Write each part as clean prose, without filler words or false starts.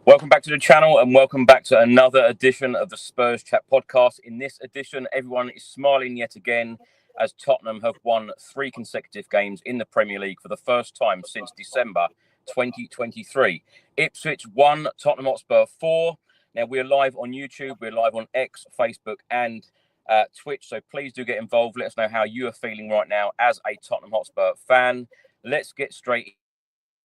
Welcome back to the channel and welcome back to another edition of the Spurs Chat podcast. In this edition, everyone is smiling yet again as Tottenham have won 3 consecutive games in the Premier League for the first time since December 2023. Ipswich 1, Tottenham Hotspur 4. Now, we're live on YouTube, we're live on X, Facebook and Twitch, so please do get involved. Let us know how you are feeling right now as a Tottenham Hotspur fan. Let's get straight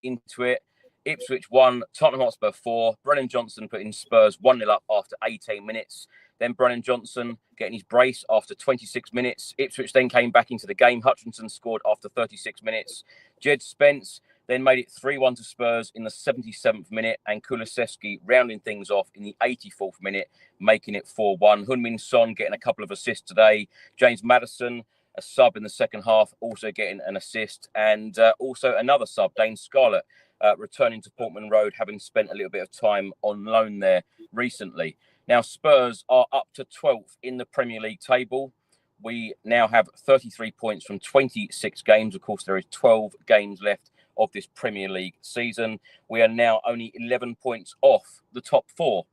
into it. Ipswich 1, Tottenham Hotspur 4. Brennan Johnson putting Spurs 1-0 up after 18 minutes. Then Brennan Johnson getting his brace after 26 minutes. Ipswich then came back into the game. Hutchinson scored after 36 minutes. Jed Spence then made it 3-1 to Spurs in the 77th minute. And Kulusevski rounding things off in the 84th minute, making it 4-1. Heung-min Son getting a couple of assists today. James Maddison, a sub in the second half, also getting an assist. And also another sub, Dane Scarlett, returning to Portman Road, having spent a little bit of time on loan there recently. Now, Spurs are up to 12th in the Premier League table. We now have 33 points from 26 games. Of course, there is 12 games left of this Premier League season. We are now only 11 points off the top 4.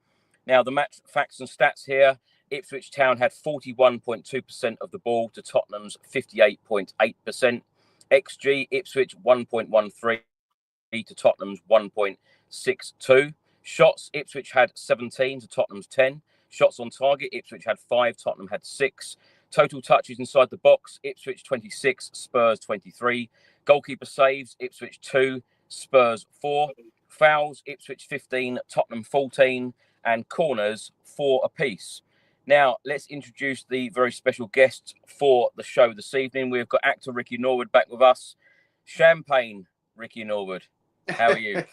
Now, the match facts and stats here. Ipswich Town had 41.2% of the ball to Tottenham's 58.8%. XG, Ipswich 1.13. To Tottenham's 1.62. Shots, Ipswich had 17 to Tottenham's 10. Shots on target, Ipswich had 5, Tottenham had 6. Total touches inside the box, Ipswich 26, Spurs 23. Goalkeeper saves, Ipswich 2, Spurs 4. Fouls, Ipswich 15, Tottenham 14. And corners 4 apiece. Now, let's introduce the very special guests for the show this evening. We've got actor Ricky Norwood back with us. Champagne Ricky Norwood. How are you?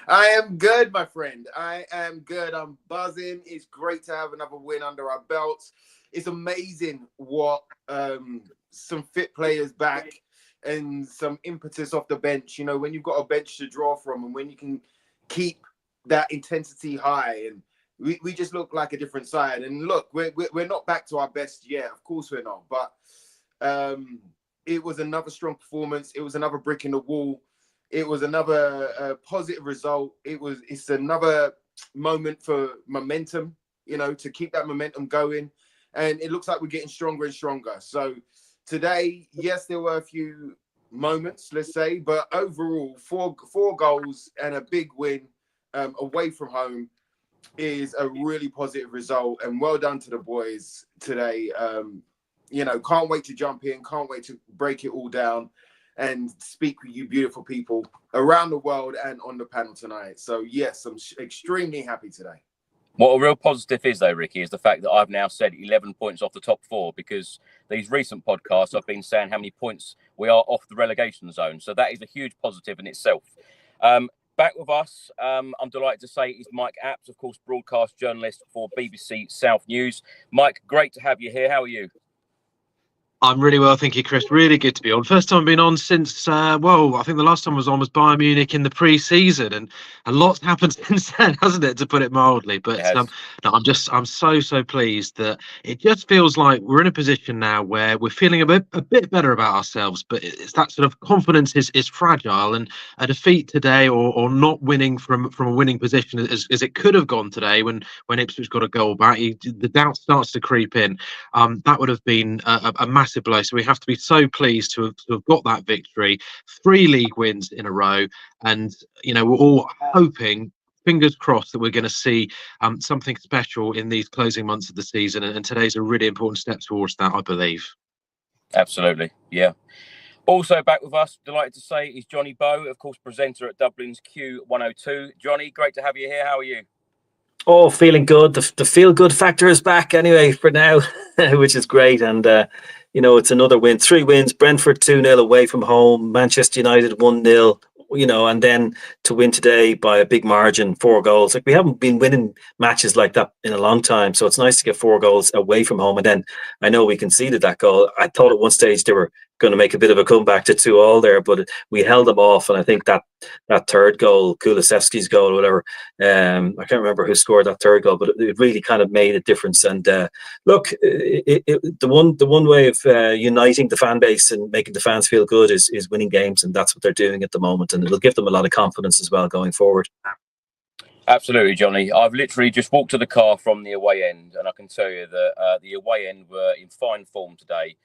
I am good, my friend. I am good. I'm buzzing. It's great to have another win under our belts. It's amazing what some fit players back and some impetus off the bench. You know, when you've got a bench to draw from and when you can keep that intensity high, and we just look like a different side. And look, we're not back to our best yet. Of course we're not. But it was another strong performance. It was another brick in the wall. It was another positive result. It's another moment for momentum, you know, to keep that momentum going. And it looks like we're getting stronger and stronger. So today, yes, there were a few moments, let's say, but overall, four goals and a big win away from home is a really positive result. And well done to the boys today. You know, can't wait to jump in. Can't wait to break it all down and speak with you beautiful people around the world and on the panel tonight. So, yes, I'm extremely happy today. What a real positive is, though, Ricky, is the fact that I've now said 11 points off the top 4, because these recent podcasts I've been saying how many points we are off the relegation zone. So that is a huge positive in itself. Back with us, I'm delighted to say, is Mike Apps, of course, broadcast journalist for BBC South News. Mike, great to have you here. How are you? I'm really well, thank you, Chris. Really good to be on. First time I've been on since, well, I think the last time I was on was Bayern Munich in the pre-season, and a lot's happened since then, hasn't it, to put it mildly? But no, I'm so pleased that it just feels like we're in a position now where we're feeling a bit better about ourselves, but it's that sort of confidence is fragile, and a defeat today or not winning from a winning position as it could have gone today when Ipswich got a goal back, the doubt starts to creep in. That would have been a massive blow. So we have to be so pleased to have got that victory, 3 league wins in a row, and you know, we're all hoping, fingers crossed, that we're going to see something special in these closing months of the season, and today's a really important step towards that, I believe. Absolutely, yeah. Also back with us, delighted to say, is Johnny Bowe, of course, presenter at Dublin's Q102. Johnny, great to have you here. How are you? Oh, feeling good. The feel-good factor is back anyway for now, which is great. And, you know, it's another win. 3 wins, Brentford 2-0 away from home, Manchester United 1-0, you know, and then to win today by a big margin, 4 goals. Like, we haven't been winning matches like that in a long time. So it's nice to get 4 goals away from home. And then I know we conceded that goal. I thought at one stage they were going to make a bit of a comeback to 2-2 there, but we held them off. And I think that third goal, Kulusevski's goal, or whatever, I can't remember who scored that third goal, but it really kind of made a difference. And look, the one way of uniting the fan base and making the fans feel good is winning games, and that's what they're doing at the moment, and it'll give them a lot of confidence as well going forward. Absolutely, Johnny. I've literally just walked to the car from the away end, and I can tell you that the away end were in fine form today.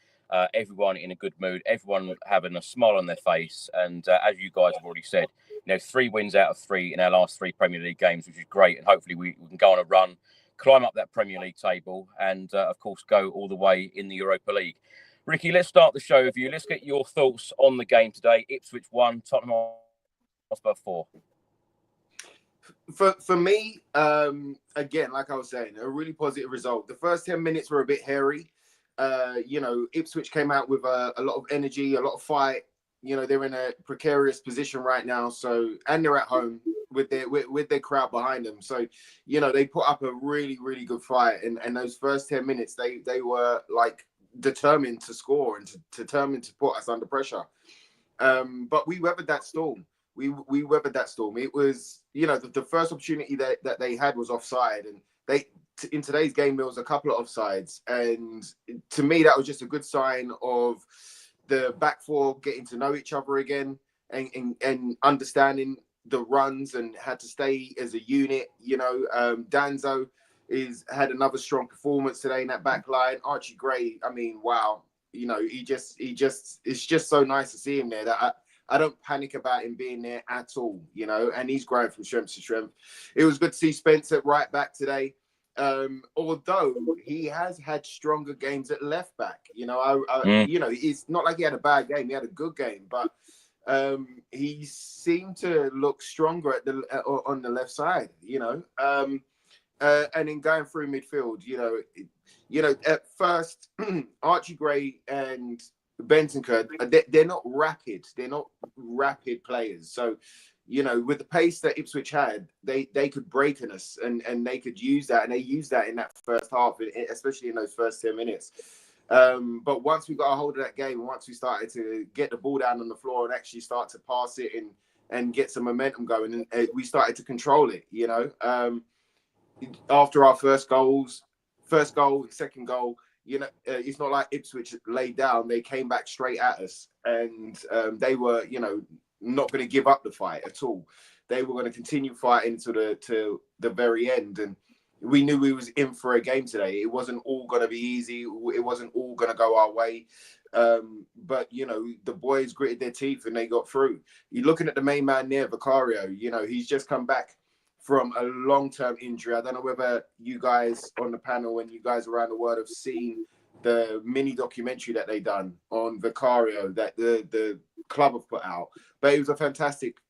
Everyone in a good mood, everyone having a smile on their face. And as you guys have already said, 3 wins out of 3 in our last 3 Premier League games, which is great. And hopefully we can go on a run, climb up that Premier League table, and of course go all the way in the Europa League. Ricky, let's start the show with you. Let's get your thoughts on the game today. Ipswich 1, Tottenham Hotspur 4. For me, again, like I was saying, a really positive result. The first 10 minutes were a bit hairy. Ipswich came out with a lot of energy, a lot of fight. They're in a precarious position right now. So, and they're at home with their crowd behind them. So, they put up a really, really good fight. And those first 10 minutes, they were like determined to score and determined to put us under pressure. But we weathered that storm. We weathered that storm. It was, the first opportunity that they had was offside, and in today's game there was a couple of offsides, and to me that was just a good sign of the back four getting to know each other again and understanding the runs and had to stay as a unit. Danso had another strong performance today in that back line. Archie Gray, I mean, wow, it's just so nice to see him there. That I don't panic about him being there at all, and he's growing from strength to strength. It was good to see Spence at right back today. Although he has had stronger games at left back, it's not like he had a bad game. He had a good game, but he seemed to look stronger on the left side, and then going through midfield, at first Archie Gray and Bentancur, they're not rapid. They're not rapid players. So, with the pace that Ipswich had, they could break on us and they could use that. And they used that in that first half, especially in those first 10 minutes. But once we got a hold of that game, once we started to get the ball down on the floor and actually start to pass it and get some momentum going, and we started to control it, after our first goal, second goal, it's not like Ipswich laid down. They came back straight at us, and they were, not going to give up the fight at all. They were going to continue fighting to the very end, and we knew we was in for a game today. It wasn't all going to be easy. It wasn't all going to go our way. But the boys gritted their teeth and they got through. You're looking at the main man there, Vicario. He's just come back from a long-term injury. I don't know whether you guys on the panel and you guys around the world have seen the mini documentary that they done on Vicario that the club have put out. But it was a fantastic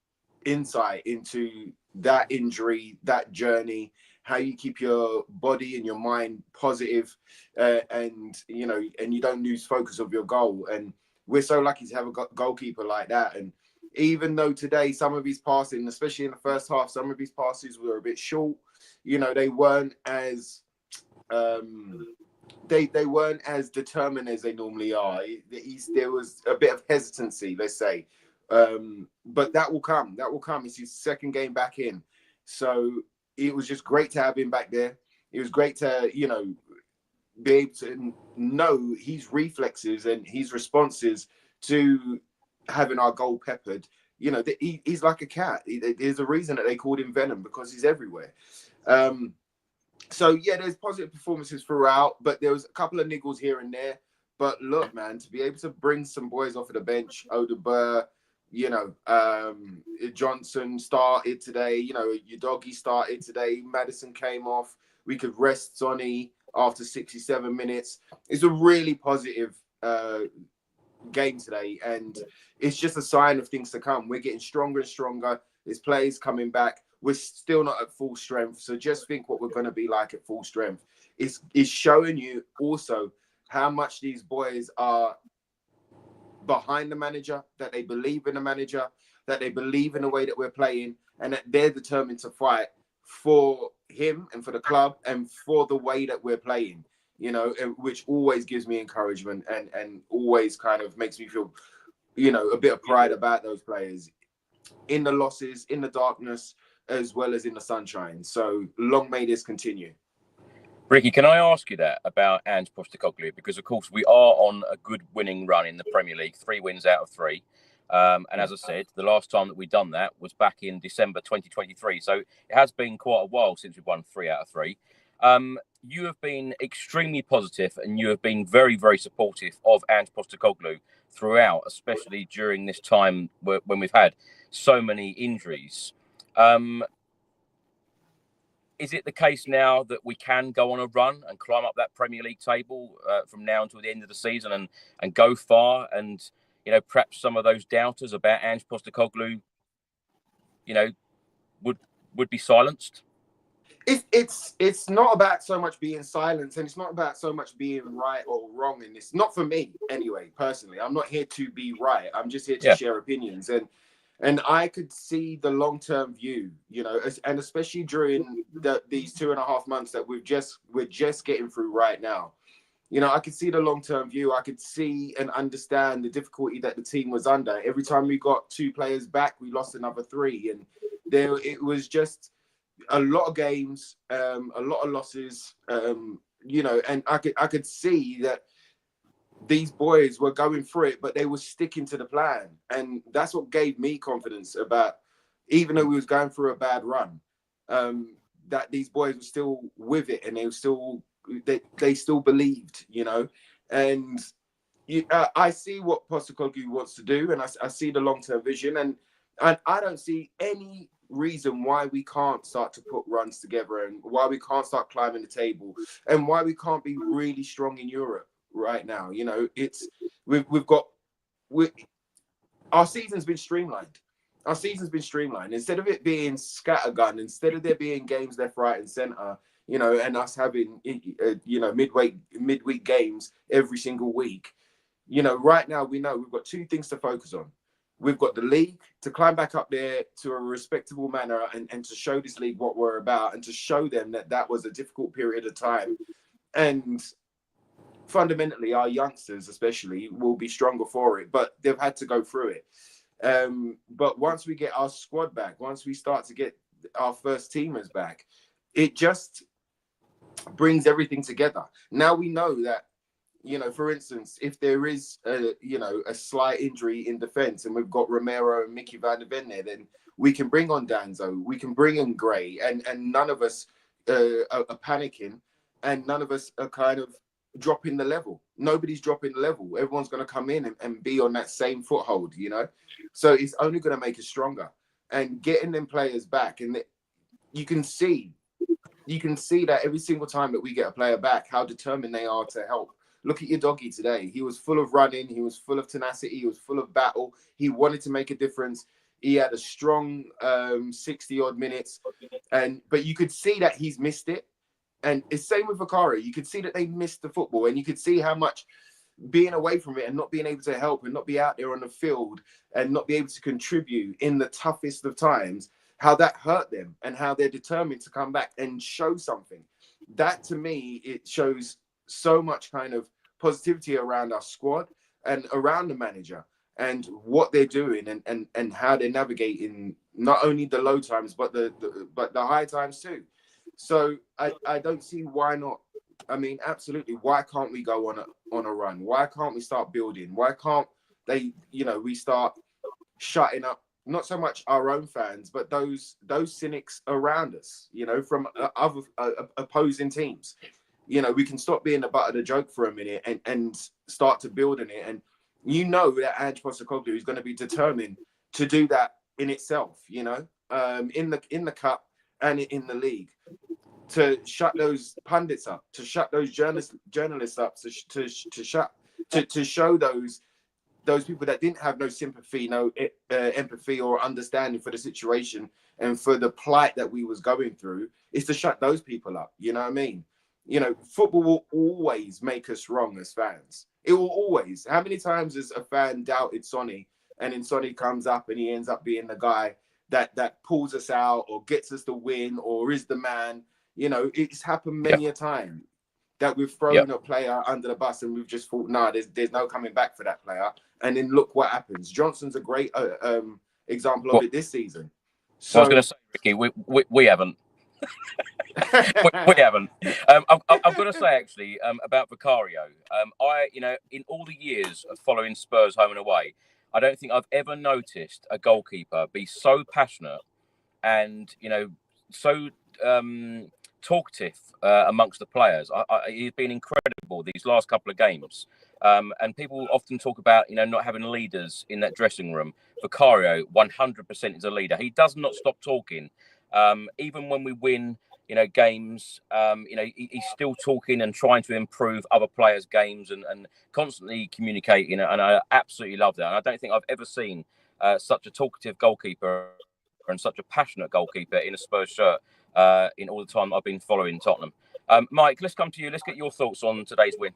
insight into that injury, that journey, how you keep your body and your mind positive, and you don't lose focus of your goal. And we're so lucky to have a goalkeeper like that. And even though today some of his passing, especially in the first half, some of his passes were a bit short, they weren't as they weren't as determined as they normally are. There was a bit of hesitancy, let's say, but that will come. It's his second game back in, so it was just great to have him back there. It was great to be able to know his reflexes and his responses to having our goal peppered. He's like a cat. There's a reason that they called him Venom, because he's everywhere. So yeah, there's positive performances throughout, but there was a couple of niggles here and there. But look, man, to be able to bring some boys off of the bench, Bowe, Johnson started today, your doggy started today, Madison came off, we could rest Sonny after 67 minutes. It's a really positive game today, and it's just a sign of things to come. We're getting stronger and stronger. There's players coming back. We're still not at full strength, so just think what we're going to be like at full strength. It's showing you also how much these boys are behind the manager, that they believe in the manager, that they believe in the way that we're playing, and that they're determined to fight for him and for the club and for the way that we're playing, which always gives me encouragement and always kind of makes me feel, a bit of pride about those players in the losses, in the darkness, as well as in the sunshine. So long may this continue. Ricky, can I ask you that about Ange Postecoglou? Because, of course, we are on a good winning run in the Premier League, 3 wins out of 3. And as I said, the last time that we've done that was back in December 2023. So it has been quite a while since we've won 3 out of 3. You have been extremely positive and you have been very, very supportive of Ange Postecoglou throughout, especially during this time when we've had so many injuries. Is it the case now that we can go on a run and climb up that Premier League table from now until the end of the season and go far? And, you know, perhaps some of those doubters about Ange Postecoglou, you know, would be silenced? It's not about so much being silenced, and it's not about so much being right or wrong in this. Not for me, anyway, personally. I'm not here to be right. I'm just here to share opinions. And I could see the long-term view, you know, and especially during these 2.5 months that we're just getting through right now. You know, I could see the long-term view. I could see and understand the difficulty that the team was under. Every time we got 2 players back, we lost another 3. And it was just a lot of games, a lot of losses, you know, and I could see that these boys were going through it, but they were sticking to the plan. And that's what gave me confidence about, even though we was going through a bad run, that these boys were still with it, and they still believed, you know. And I see what Postecoglou wants to do, and I see the long-term vision, and I don't see any reason why we can't start to put runs together, and why we can't start climbing the table, and why we can't be really strong in Europe right now. You know, our season's been streamlined. Our season's been streamlined. Instead of it being scattergun, instead of there being games left, right, and centre, you know, and us having you know, midweek games every single week, you know, right now we know we've got 2 things to focus on. We've got the league to climb back up there to a respectable manner, and to show this league what we're about, and to show them that was a difficult period of time. And fundamentally, our youngsters especially will be stronger for it, but they've had to go through it. But once we get our squad back, once we start to get our first teamers back, it just brings everything together. Now we know that, you know, for instance, if there is a slight injury in defence, and we've got Romero and Mickey van der Ven there, then we can bring on Danso, we can bring in Gray, and none of us are panicking, and none of us are kind of dropping the level. Nobody's dropping the level. Everyone's going to come in and be on that same foothold, you know. So it's only going to make us stronger. And getting them players back, and you can see that every single time that we get a player back, how determined they are to help. Look at your doggy today. He was full of running. He was full of tenacity. He was full of battle. He wanted to make a difference. He had a strong 60-odd minutes. But you could see that he's missed it. And it's same with Vicario. You could see that they missed the football. And you could see how much being away from it and not being able to help and not be out there on the field and not be able to contribute in the toughest of times, how that hurt them and how they're determined to come back and show something. That, to me, it shows so much kind of positivity around our squad and around the manager and what they're doing and how they're navigating not only the low times but the high times too. So I don't see why not. I mean, absolutely, why can't we go on a run? Why can't we start building? Why can't they, you know, we start shutting up not so much our own fans, but those cynics around us, you know, from other opposing teams. You know, we can stop being the butt of the joke for a minute and start to build in it. And you know that Ange Postecoglou is going to be determined to do that in itself, you know, in the cup and in the league, to shut those pundits up, to shut those journalists up, to show those people that didn't have no sympathy, no empathy or understanding for the situation and for the plight that we was going through, is to shut those people up. You know what I mean? You know, football will always make us wrong as fans. It will always. How many times has a fan doubted Sonny, and then Sonny comes up and he ends up being the guy that pulls us out or gets us the win or is the man? You know, it's happened many a time that we've thrown a player under the bus and we've just thought, nah, there's no coming back for that player. And then look what happens. Johnson's a great example of it this season. So I was going to say, Ricky, we haven't. we haven't. I've got to say, actually, about Vicario. You know, in all the years of following Spurs home and away, I don't think I've ever noticed a goalkeeper be so passionate and, so talkative amongst the players. He's been incredible these last couple of games. And people often talk about, not having leaders in that dressing room. Vicario, 100% is a leader. He does not stop talking. Even when we win, games, he's still talking and trying to improve other players' games and constantly communicating. And I absolutely love that. And I don't think I've ever seen such a talkative goalkeeper and such a passionate goalkeeper in a Spurs shirt in all the time I've been following Tottenham. Mike, let's come to you. Let's get your thoughts on today's win.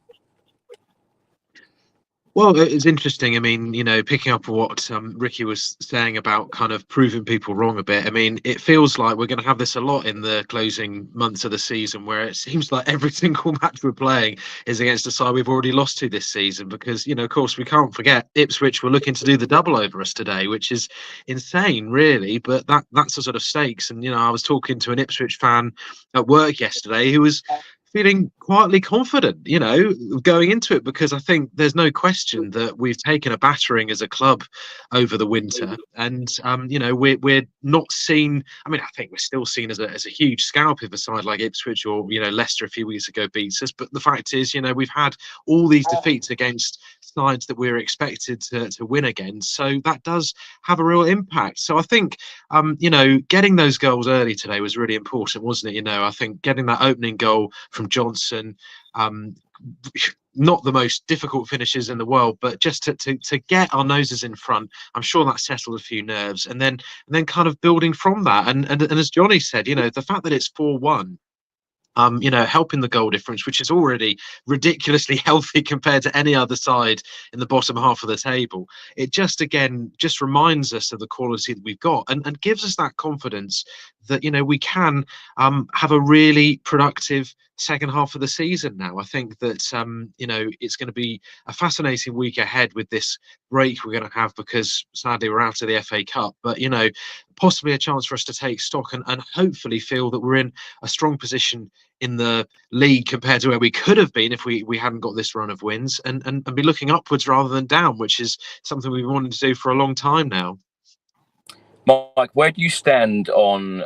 Well, it's interesting. I mean, picking up on what Ricky was saying about kind of proving people wrong a bit. I mean, it feels like we're going to have this a lot in the closing months of the season, where it seems like every single match we're playing is against a side we've already lost to this season. Because, of course, we can't forget Ipswich were looking to do the double over us today, which is insane, really. But that's the sort of stakes. And, I was talking to an Ipswich fan at work yesterday who was feeling quietly confident, going into it, because I think there's no question that we've taken a battering as a club over the winter, and we're not seen. I mean, I think we're still seen as a huge scalp if a side like Ipswich or Leicester a few weeks ago beats us. But the fact is, we've had all these defeats against sides that we're expected to win against, so that does have a real impact. So I think getting those goals early today was really important, wasn't it? I think getting that opening goal from Johnson, not the most difficult finishes in the world, but just to get our noses in front, I'm sure that settled a few nerves, and then kind of building from that. And as Johnny said, the fact that it's 4-1, helping the goal difference, which is already ridiculously healthy compared to any other side in the bottom half of the table. It just reminds us of the quality that we've got, and gives us that confidence that we can have a really productive second half of the season now. I think that it's going to be a fascinating week ahead with this break we're going to have, because sadly we're out of the FA Cup, but possibly a chance for us to take stock and hopefully feel that we're in a strong position in the league compared to where we could have been if we hadn't got this run of wins, and be looking upwards rather than down, which is something we've wanted to do for a long time now. Mike, where do you stand on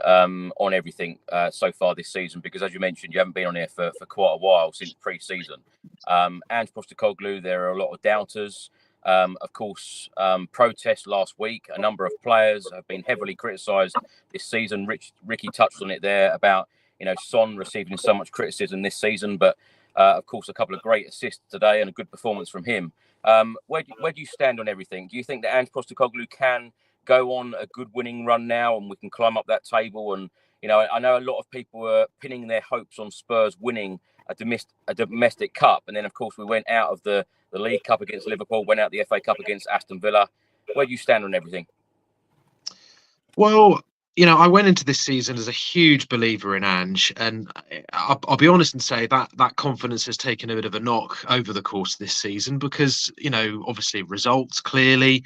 everything so far this season? Because as you mentioned, you haven't been on here for quite a while, since pre-season. Ange Postecoglou, there are a lot of doubters. Of course, protests last week. A number of players have been heavily criticised this season. Ricky touched on it there about Son receiving so much criticism this season, but of course a couple of great assists today and a good performance from him. Where do you stand on everything? Do you think that Ange Postecoglou can go on a good winning run now and we can climb up that table? And I know a lot of people were pinning their hopes on Spurs winning a domestic cup, and then of course we went out of the League Cup against Liverpool, went out the FA Cup against Aston Villa. Where do you stand on everything? Well, I went into this season as a huge believer in Ange, and I'll be honest and say that confidence has taken a bit of a knock over the course of this season, because obviously results, clearly,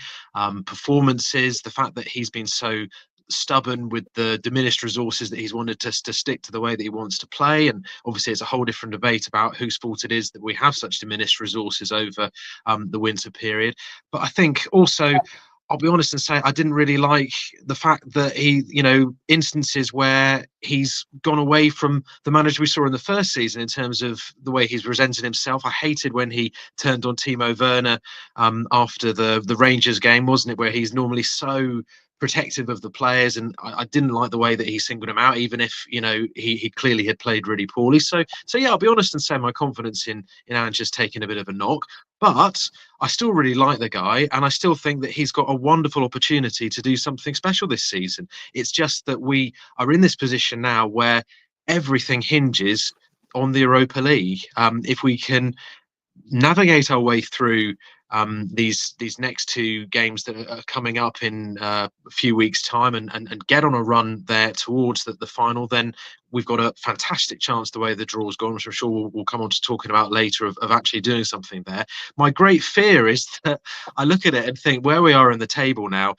performances, the fact that he's been so stubborn with the diminished resources that he's wanted to stick to the way that he wants to play. And obviously it's a whole different debate about whose fault it is that we have such diminished resources over the winter period. But I think also, I'll be honest and say I didn't really like the fact that he, instances where he's gone away from the manager we saw in the first season in terms of the way he's presented himself. I hated when he turned on Timo Werner after the Rangers game, wasn't it, where he's normally so protective of the players, and I didn't like the way that he singled him out, even if he clearly had played really poorly. So yeah, I'll be honest and say my confidence in Ange has taken a bit of a knock, but I still really like the guy, and I still think that he's got a wonderful opportunity to do something special this season. It's just that we are in this position now where everything hinges on the Europa League. If we can navigate our way through these next two games that are coming up in a few weeks' time, and get on a run there towards the final, then we've got a fantastic chance, the way the draw's gone, which I'm sure we'll come on to talking about later, of actually doing something there. My great fear is that I look at it and think where we are in the table now,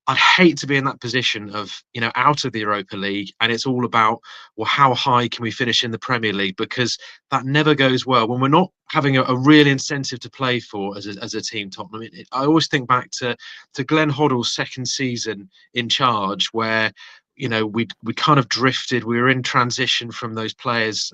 I'd hate to be in that position of, out of the Europa League, and it's all about, well, how high can we finish in the Premier League? Because that never goes well when we're not having a real incentive to play for as a team, Tottenham. I always think back to Glenn Hoddle's second season in charge, where we kind of drifted. We were in transition from those players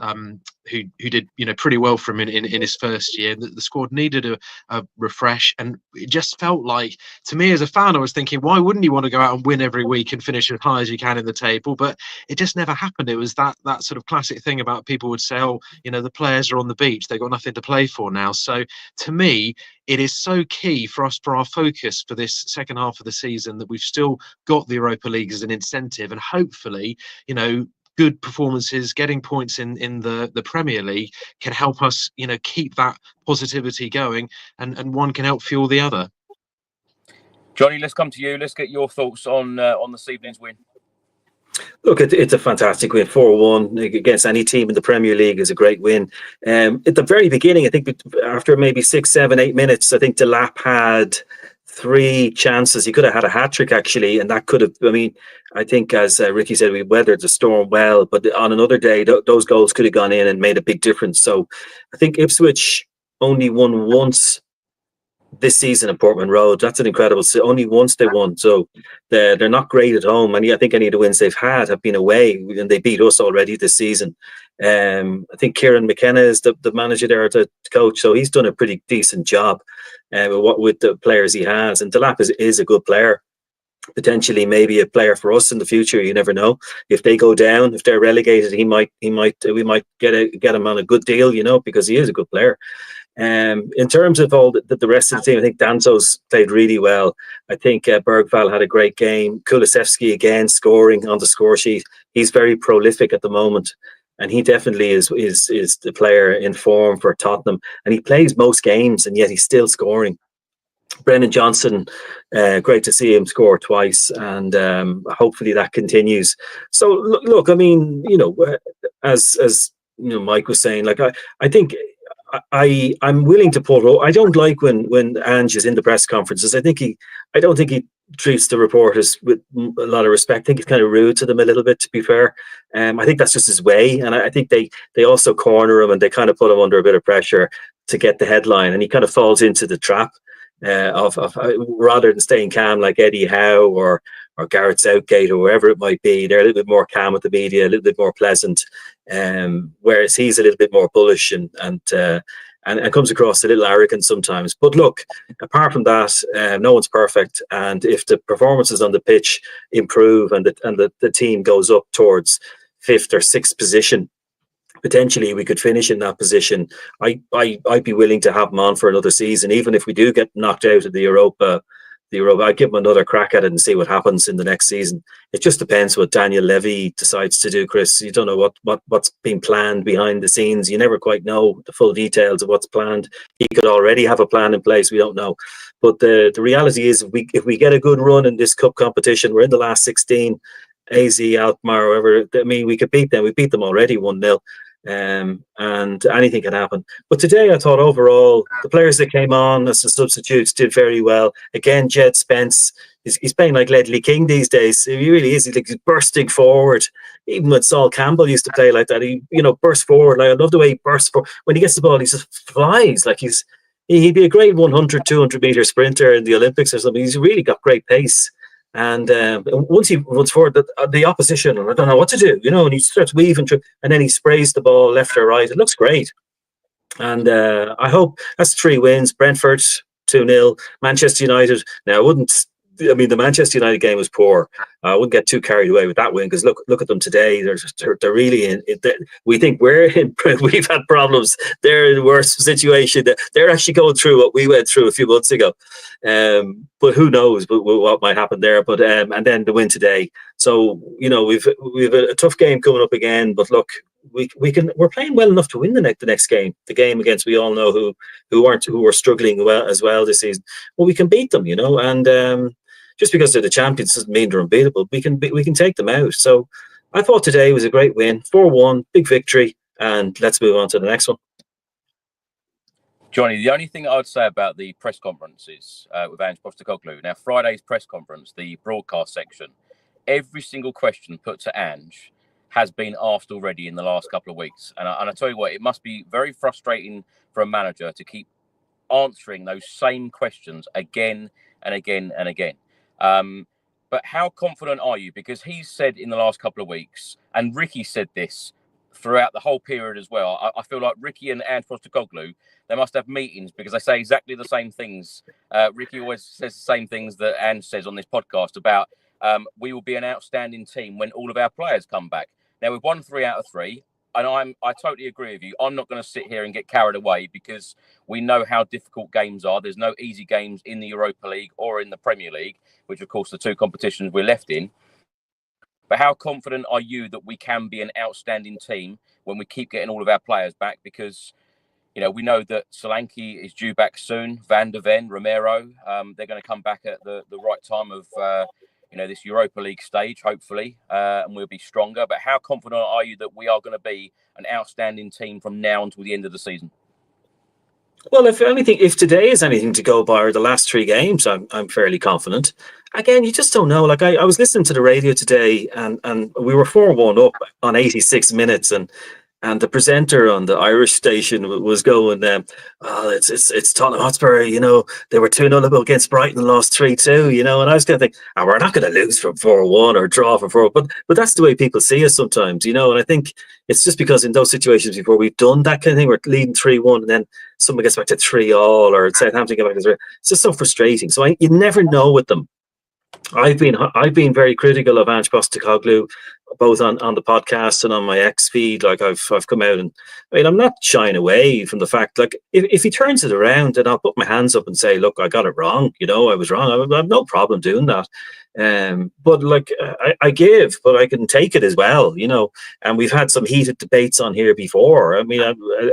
who did pretty well for him in his first year. The squad needed a refresh, and it just felt like, to me as a fan, I was thinking, why wouldn't you want to go out and win every week and finish as high as you can in the table? But it just never happened. It was that sort of classic thing about people would say, oh, the players are on the beach, they've got nothing to play for now. So to me, it is so key for our focus for this second half of the season that we've still got the Europa League as an incentive, and hopefully, good performances, getting points in the Premier League can help us, keep that positivity going, and one can help fuel the other. Johnny, let's come to you. Let's get your thoughts on this evening's win. Look, it's a fantastic win. 4-1 against any team in the Premier League is a great win. At the very beginning, I think after maybe 6, 7, 8 minutes, I think Delap had 3 chances. He could have had a hat-trick, actually, and that could have, I think, as Ricky said, we weathered the storm well, but on another day, those goals could have gone in and made a big difference. So I think Ipswich only won once this season at Portman Road. That's an incredible. Only once they won, so they're not great at home. And I think any of the wins they've had have been away, and they beat us already this season. I think Kieran McKenna is the manager there, the coach, so he's done a pretty decent job with the players he has. And Delap is a good player. Potentially, maybe a player for us in the future. You never know. If they go down, if they're relegated, we might get him on a good deal, because he is a good player. In terms of all the rest of the team, I think Danso's played really well. I think Bergvall had a great game. Kulusevski again scoring on the score sheet. He's very prolific at the moment, and he definitely is the player in form for Tottenham. And he plays most games, and yet he's still scoring. Brennan Johnson, great to see him score twice, and hopefully that continues. So look, as Mike was saying, I think. I'm willing to put. I don't like when Ange is in the press conferences. I don't think he treats the reporters with a lot of respect. I think he's kind of rude to them a little bit, to be fair. I think that's just his way, and I think they also corner him, and they kind of put him under a bit of pressure to get the headline, and he kind of falls into the trap of rather than staying calm like Eddie Howe or Gareth Southgate or wherever it might be. They're a little bit more calm with the media, a little bit more pleasant, whereas he's a little bit more bullish and comes across a little arrogant sometimes. But look, apart from that, no one's perfect, and if the performances on the pitch improve and the team goes up towards 5th or 6th position, potentially we could finish in that position. I'd be willing to have him on for another season, even if we do get knocked out of the Europa. I'd give him another crack at it and see what happens in the next season. It just depends what Daniel Levy decides to do, Chris. You don't know what's being planned behind the scenes. You never quite know the full details of what's planned. He could already have a plan in place. We don't know. But the reality is, if we get a good run in this cup competition, we're in the last 16, AZ, Alkmaar, whoever. We could beat them. We beat them already 1-0. And anything can happen. But today I thought overall the players that came on as the substitutes did very well. Again, Jed Spence, he's playing like Ledley King these days. He really is. He's bursting forward. Even when Sol Campbell used to play like that, he burst forward. I love the way he bursts forward. When he gets the ball, he just flies. He'd be a great 100, 200 meter sprinter in the Olympics or something. He's really got great pace. And once he runs forward, the opposition, I don't know what to do, and he starts weaving through, and then he sprays the ball left or right. It looks great. And I hope that's 3 wins. Brentford 2-0. Manchester United. Now, the Manchester United game was poor. I wouldn't get too carried away with that win, because look at them today. They're really in. We think we've had problems. They're in a worse situation. They're actually going through what we went through a few months ago. But who knows what might happen there? But and then the win today. So we've a tough game coming up again. But look, we're playing well enough to win the next game. The game against, we all know who are struggling as well this season. Well, we can beat them, and. Just because they're the champions doesn't mean they're unbeatable. We can take them out. So I thought today was a great win. 4-1, big victory, and let's move on to the next one. Johnny, the only thing I would say about the press conferences with Ange Postecoglou, now Friday's press conference, the broadcast section, every single question put to Ange has been asked already in the last couple of weeks. And I tell you what, it must be very frustrating for a manager to keep answering those same questions again and again and again. But how confident are you? Because he's said in the last couple of weeks, and Ricky said this throughout the whole period as well. I feel like Ricky and Ange Postecoglou, they must have meetings because they say exactly the same things. Ricky always says the same things that Ange says on this podcast about we will be an outstanding team when all of our players come back. Now, we've won 3 out of 3. And I totally agree with you. I'm not going to sit here and get carried away because we know how difficult games are. There's no easy games in the Europa League or in the Premier League, which, of course, the 2 competitions we're left in. But how confident are you that we can be an outstanding team when we keep getting all of our players back? Because, you know, we know that Solanke is due back soon. Van der Ven, Romero, they're going to come back at the right time of this Europa League stage, hopefully, and we'll be stronger. But how confident are you that we are going to be an outstanding team from now until the end of the season? Well, if today is anything to go by, or the last 3 games, I'm fairly confident. Again, you just don't know. Like I was listening to the radio today, and we were 4-1 up on 86 minutes, and the presenter on the Irish station was going, it's Tottenham Hotspur, you know, they were 2-0 up against Brighton and lost 3-2, you know, and I was going to think, we're not going to lose from 4-1 or draw from 4, but that's the way people see us sometimes, you know, and I think it's just because in those situations before we've done that kind of thing, we're leading 3-1 and then someone gets back to 3-all or Southampton get back to 3. It's just so frustrating. So you never know with them. I've been very critical of Ange Postecoglou, both on the podcast and on my X feed. Like I've come out and I'm not shying away from the fact, like if he turns it around, then I'll put my hands up and say, look, I got it wrong. You know, I was wrong. I have no problem doing that. But like I give, but I can take it as well. You know, and we've had some heated debates on here before. I mean,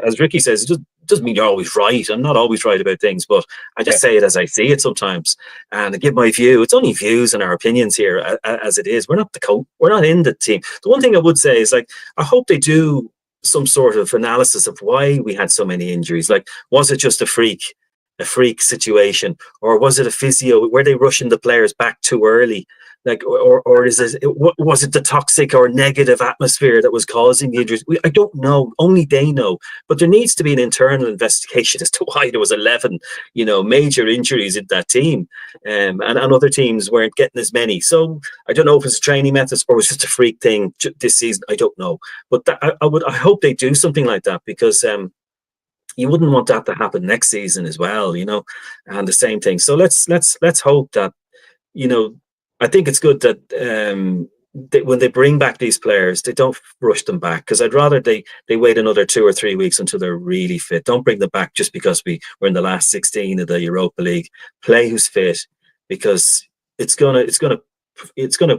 as Ricky says, it doesn't mean you're always right. I'm not always right about things, but I just say it as I see it sometimes, and I give my view. It's only views and our opinions here as it is. We're not we're not in the team. The one thing I would say is, like, I hope they do some sort of analysis of why we had so many injuries. Like, was it just a freak situation, or was it a physio? Were they rushing the players back too early? Like, or was it the toxic or negative atmosphere that was causing the injuries? I don't know. Only they know. But there needs to be an internal investigation as to why there was 11, major injuries in that team, and other teams weren't getting as many. So I don't know if it's training methods or it's just a freak thing this season. I don't know. But I hope they do something like that, because you wouldn't want that to happen next season as well, and the same thing. So let's hope that, I think it's good that when they bring back these players, they don't rush them back, because I'd rather they wait another 2 or 3 weeks until they're really fit. Don't bring them back just because we're in the last 16 of the Europa League. Play who's fit, because it's gonna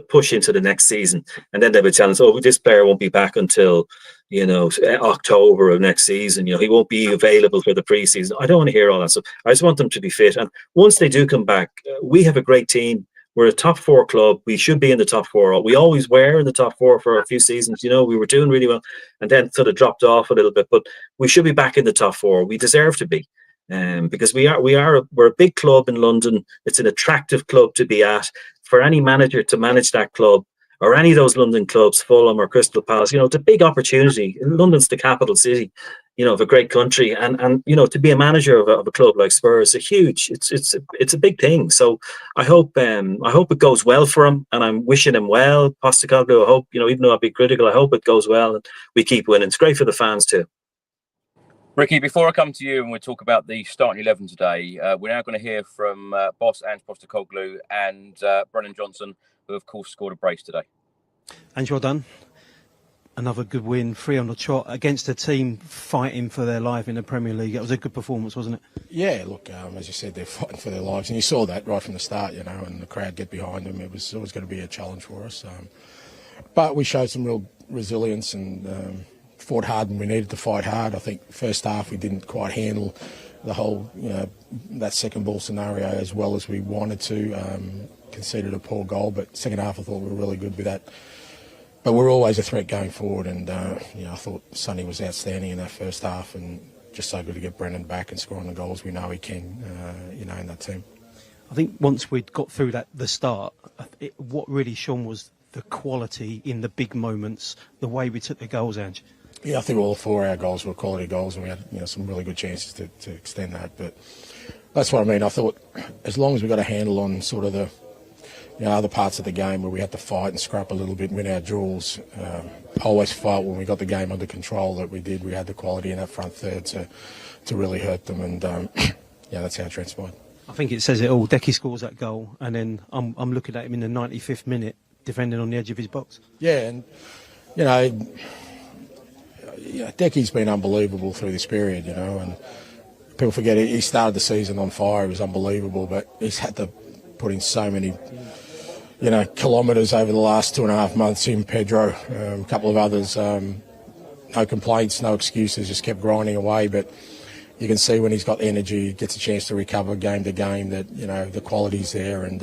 push into the next season, and then they'll be challenged. Oh, this player won't be back until October of next season. He won't be available for the preseason. I don't want to hear all that stuff. I just want them to be fit, and once they do come back, we have a great team. We're a top 4 club. We should be in the top 4. We always were in the top 4 for a few seasons. We were doing really well, and then sort of dropped off a little bit. But we should be back in the top 4. We deserve to be, because we're a big club in London. It's an attractive club to be at for any manager to manage that club, or any of those London clubs, Fulham or Crystal Palace. It's a big opportunity. London's the capital city, of a great country, and to be a manager of a club like Spurs is huge. It's a big thing. So I hope it goes well for him, and I'm wishing him well. Postecoglou, I hope, even though I'd be critical, I hope it goes well and we keep winning. It's great for the fans too. Ricky, before I come to you and we talk about the starting 11 today, we're now going to hear from boss Ange Postecoglou and Brennan Johnson, who of course scored a brace today. Ange, well done. Another good win, 3 on the trot against a team fighting for their life in the Premier League. It was a good performance, wasn't it? Yeah, look, as you said, they're fighting for their lives, and you saw that right from the start, and the crowd get behind them. It was always going to be a challenge for us. But we showed some real resilience and fought hard when we needed to fight hard. I think first half we didn't quite handle the whole, that second ball scenario as well as we wanted to. Conceded a poor goal, but second half I thought we were really good with that. But we're always a threat going forward, and I thought Sonny was outstanding in that first half, and just so good to get Brennan back and scoring the goals we know he can, in that team. I think once we'd got through the start, what really shone was the quality in the big moments, the way we took the goals, Ange. Yeah, I think all 4 of our goals were quality goals, and we had some really good chances to extend that. But that's what I mean. I thought as long as we got a handle on sort of the other parts of the game where we had to fight and scrap a little bit, win our duels, I always felt when we got the game under control that we had the quality in that front third to really hurt them, and that's how it transpired. I think it says it all. Decky scores that goal, and then I'm looking at him in the 95th minute, defending on the edge of his box. Yeah, and Decky's been unbelievable through this period, and people forget he started the season on fire. He was unbelievable, but he's had to put in so many, kilometres over the last 2.5 months. Him, Pedro, a couple of others, no complaints, no excuses, just kept grinding away. But you can see when he's got energy, gets a chance to recover game to game, that the quality's there, and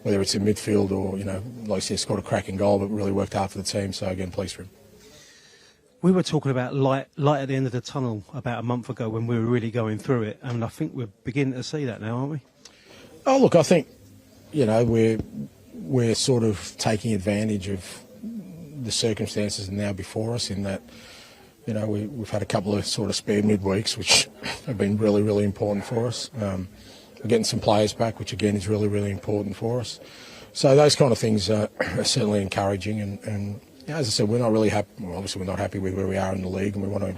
whether it's in midfield or like I said, scored a cracking goal, but really worked hard for the team. So again, pleased for him. We were talking about light at the end of the tunnel about a month ago when we were really going through it, and I think we're beginning to see that now, aren't we? Oh, look, I think we're sort of taking advantage of the circumstances now before us, in that we've had a couple of sort of spare midweeks, which have been really, really important for us. We're getting some players back, which again is really, really important for us. So those kind of things are certainly encouraging, and as I said, we're not really happy. Well, obviously, we're not happy with where we are in the league, and we want to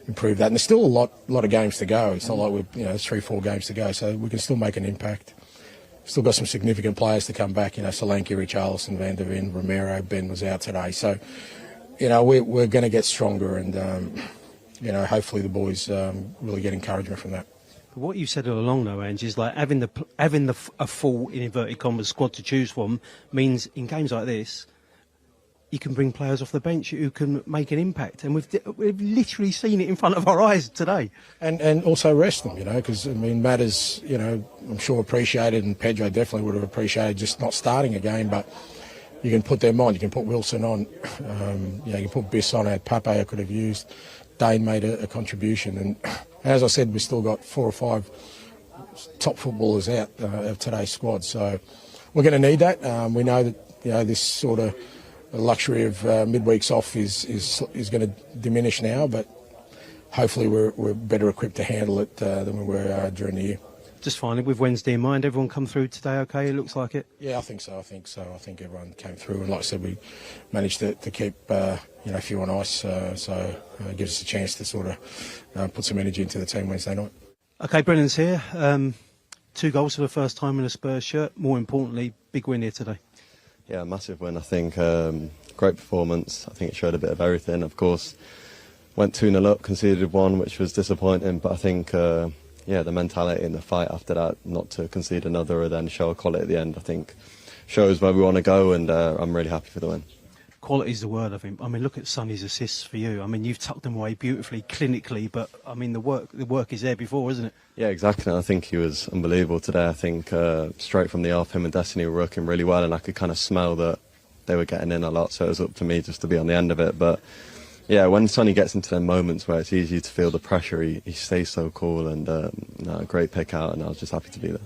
improve that. And there's still a lot of games to go. It's not like there's 3-4 games to go, so we can still make an impact. Still got some significant players to come back. Solanke, Richarlison, Van der Ven, Romero, Ben was out today. So, we're going to get stronger, and hopefully the boys really get encouragement from that. But what you said all along, though, Ange, is like having a full, in inverted commas, squad to choose from means in games like this, you can bring players off the bench who can make an impact, and we've literally seen it in front of our eyes today. And also rest them, because Matt is, I'm sure appreciated, and Pedro definitely would have appreciated just not starting a game, but you can put them on. You can put Wilson on. You can put Biss on. Pape I could have used. Dane made a contribution, and as I said, we've still got 4 or 5 top footballers out of today's squad, so we're going to need that. We know that this sort of the luxury of midweeks off is going to diminish now, but hopefully we're better equipped to handle it than we were during the year. Just finally, with Wednesday in mind, everyone come through today okay? It looks like it? Yeah, I think so. I think everyone came through, and like I said, we managed to keep a few on ice, so it gives us a chance to sort of put some energy into the team Wednesday night. Okay, Brennan's here. 2 goals for the first time in a Spurs shirt. More importantly, big win here today. Yeah, massive win. I think great performance. I think it showed a bit of everything. Of course, went 2-0 up, conceded 1, which was disappointing. But I think, the mentality and the fight after that, not to concede another and then show a quality at the end, I think shows where we want to go. And I'm really happy for the win. Quality is the word, I think. Look at Sonny's assists for you. You've tucked them away beautifully, clinically, but the work is there before, isn't it? Yeah, exactly. I think he was unbelievable today. I think straight from the off, him and Destiny were working really well, and I could kind of smell that they were getting in a lot, so it was up to me just to be on the end of it. But yeah, when Sonny gets into them moments where it's easy to feel the pressure, he stays so cool, and a great pick out, and I was just happy to be there.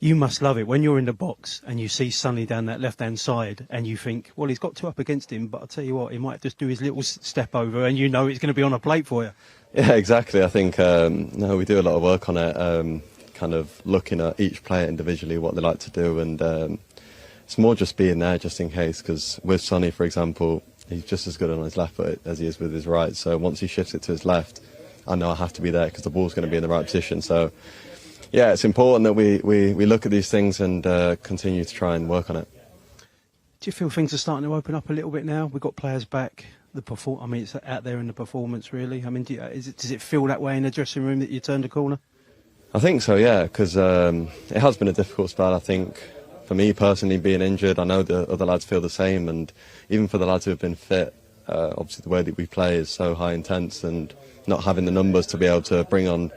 You must love it when you're in the box and you see Sonny down that left-hand side and you think, well, he's got 2 up against him, but I'll tell you what, he might just do his little step over and it's going to be on a plate for you. Yeah, exactly. I think we do a lot of work on it, kind of looking at each player individually, what they like to do, and it's more just being there just in case, because with Sonny, for example, he's just as good on his left foot as he is with his right, so once he shifts it to his left, I know I have to be there because the ball's going to be in the right position. So yeah, it's important that we look at these things and continue to try and work on it. Do you feel things are starting to open up a little bit now? We've got players back. It's out there in the performance, really. Does it feel that way in the dressing room that you turned a corner? I think so, yeah, because it has been a difficult spell. I think for me personally, being injured, I know the other lads feel the same, and even for the lads who have been fit, obviously the way that we play is so high intense, and not having the numbers to be able to bring on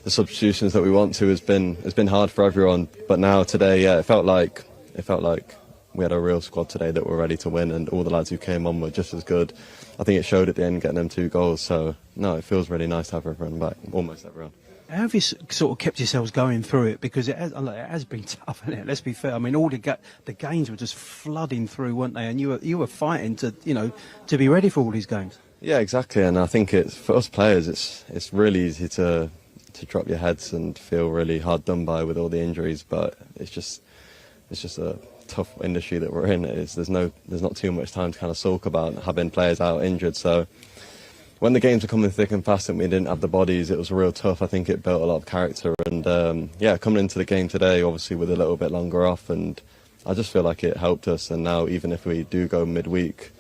the substitutions that we want to has been hard for everyone. But now today, yeah, it felt like we had a real squad today that were ready to win, and all the lads who came on were just as good. I think it showed at the end getting them 2 goals. So no, it feels really nice to have everyone back, almost everyone. How have you sort of kept yourselves going through it? Because it has been tough, hasn't it? Let's be fair. I mean, all the games were just flooding through, weren't they? And you were fighting to be ready for all these games. Yeah, exactly. And I think for us players, it's really easy to drop your heads and feel really hard done by with all the injuries. But it's just a tough industry that we're in. There's not too much time to kind of sulk about having players out injured. So when the games were coming thick and fast and we didn't have the bodies, it was real tough. I think it built a lot of character. And coming into the game today, obviously with a little bit longer off, and I just feel like it helped us. And now even if we do go midweek,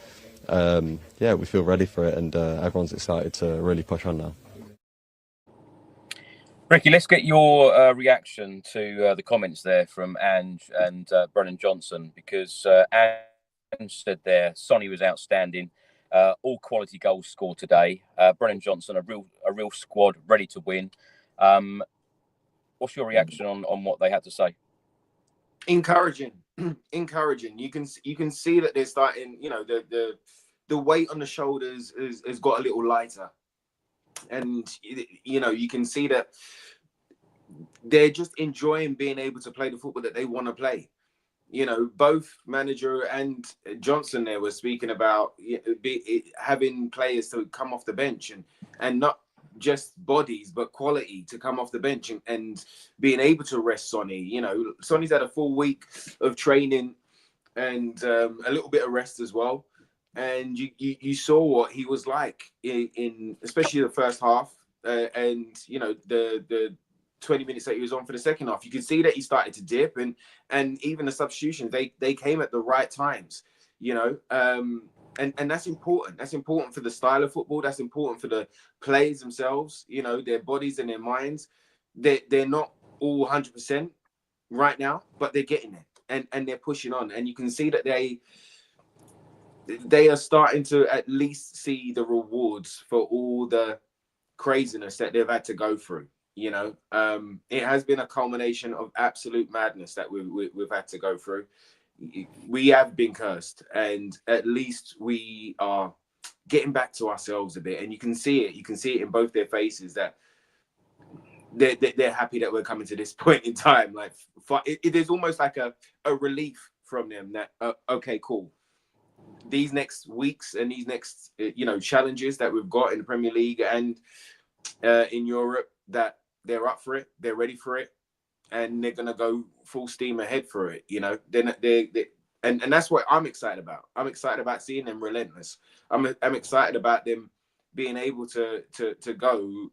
we feel ready for it, and everyone's excited to really push on now. Ricky, let's get your reaction to the comments there from Ange and Brennan Johnson, because Ange said there Sonny was outstanding, all quality goals scored today. Brennan Johnson, a real squad ready to win. What's your reaction on what they had to say? Encouraging. You can see that they're starting. The weight on the shoulders has got a little lighter. And, you can see that they're just enjoying being able to play the football that they want to play. Both manager and Johnson there were speaking about having players to come off the bench and not just bodies, but quality to come off the bench and being able to rest Sonny. Sonny's had a full week of training and a little bit of rest as well. And you saw what he was like in especially the first half, and the 20 minutes that he was on for the second half. You could see that he started to dip, and even the substitutions they came at the right times, and that's important. That's important for the style of football. That's important for the players themselves. Their bodies and their minds. They're not all 100% right now, but they're getting there, and they're pushing on, and you can see that they are starting to at least see the rewards for all the craziness that they've had to go through. It has been a culmination of absolute madness that we've had to go through. We have been cursed, and at least we are getting back to ourselves a bit. And you can see it. You can see it in both their faces that they're happy that we're coming to this point in time. Like it is almost like a relief from them that okay, cool. These next weeks and these next challenges that we've got in the Premier League and in Europe, that they're up for it, they're ready for it, and they're gonna go full steam ahead for it. And that's what I'm excited about. I'm excited about seeing them relentless. I'm excited about them being able to go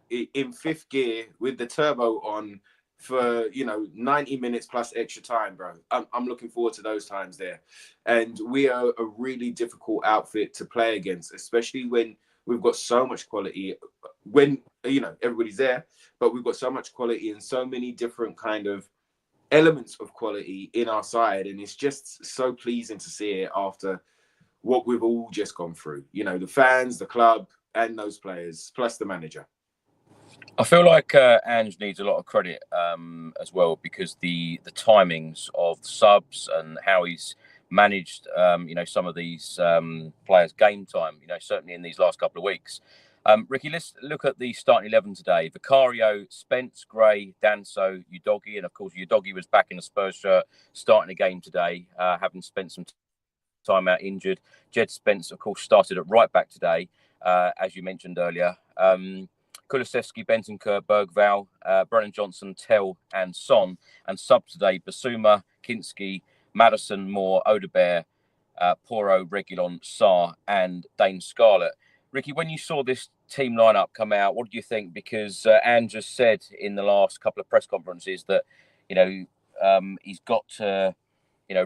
in fifth gear with the turbo on for 90 minutes plus extra time, bro. I'm looking forward to those times there. And we are a really difficult outfit to play against, especially when we've got so much quality, when everybody's there, but we've got so much quality and so many different kind of elements of quality in our side. And it's just so pleasing to see it after what we've all just gone through, the fans, the club, and those players, plus the manager. I feel like Ange needs a lot of credit as well, because the timings of the subs and how he's managed, some of these players' game time, certainly in these last couple of weeks. Ricky, let's look at the starting 11 today. Vicario, Spence, Gray, Danso, Udogie, and of course Udogie was back in a Spurs shirt starting the game today, having spent some time out injured. Jed Spence, of course, started at right back today, as you mentioned earlier. Kulusevski, Bentancur, Bergval, Brennan Johnson, Tel and Son, and sub today, Basuma, Kinski, Maddison, Moore, Odebear, Porro, Reguilon, Sarr, and Dane Scarlett. Ricky, when you saw this team lineup come out, what did you think? Because Ange just said in the last couple of press conferences that, he's got to,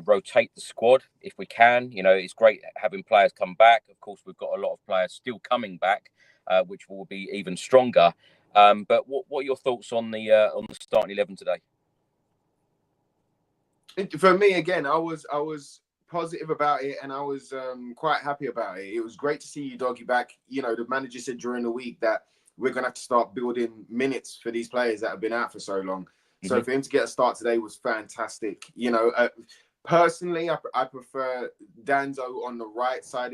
rotate the squad if we can. It's great having players come back. Of course, we've got a lot of players still coming back, which will be even stronger. But what are your thoughts on the starting 11 today? For me, again, I was positive about it, and I was quite happy about it. It was great to see Udogie back. The manager said during the week that we're going to have to start building minutes for these players that have been out for so long. Mm-hmm. So for him to get a start today was fantastic. Personally, I prefer Danso on the right side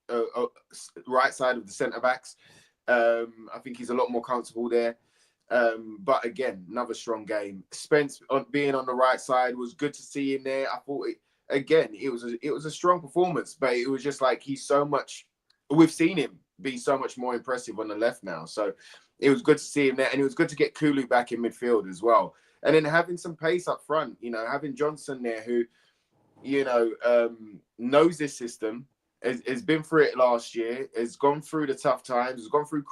of the centre backs. I think he's a lot more comfortable there. But again, another strong game. Spence being on the right side was good to see him there. I thought it was a strong performance, but it was just like we've seen him be so much more impressive on the left now. So it was good to see him there, and it was good to get Kulu back in midfield as well. And then having some pace up front, having Johnson there who, knows this system, has been through it last year, has gone through the tough times, has gone through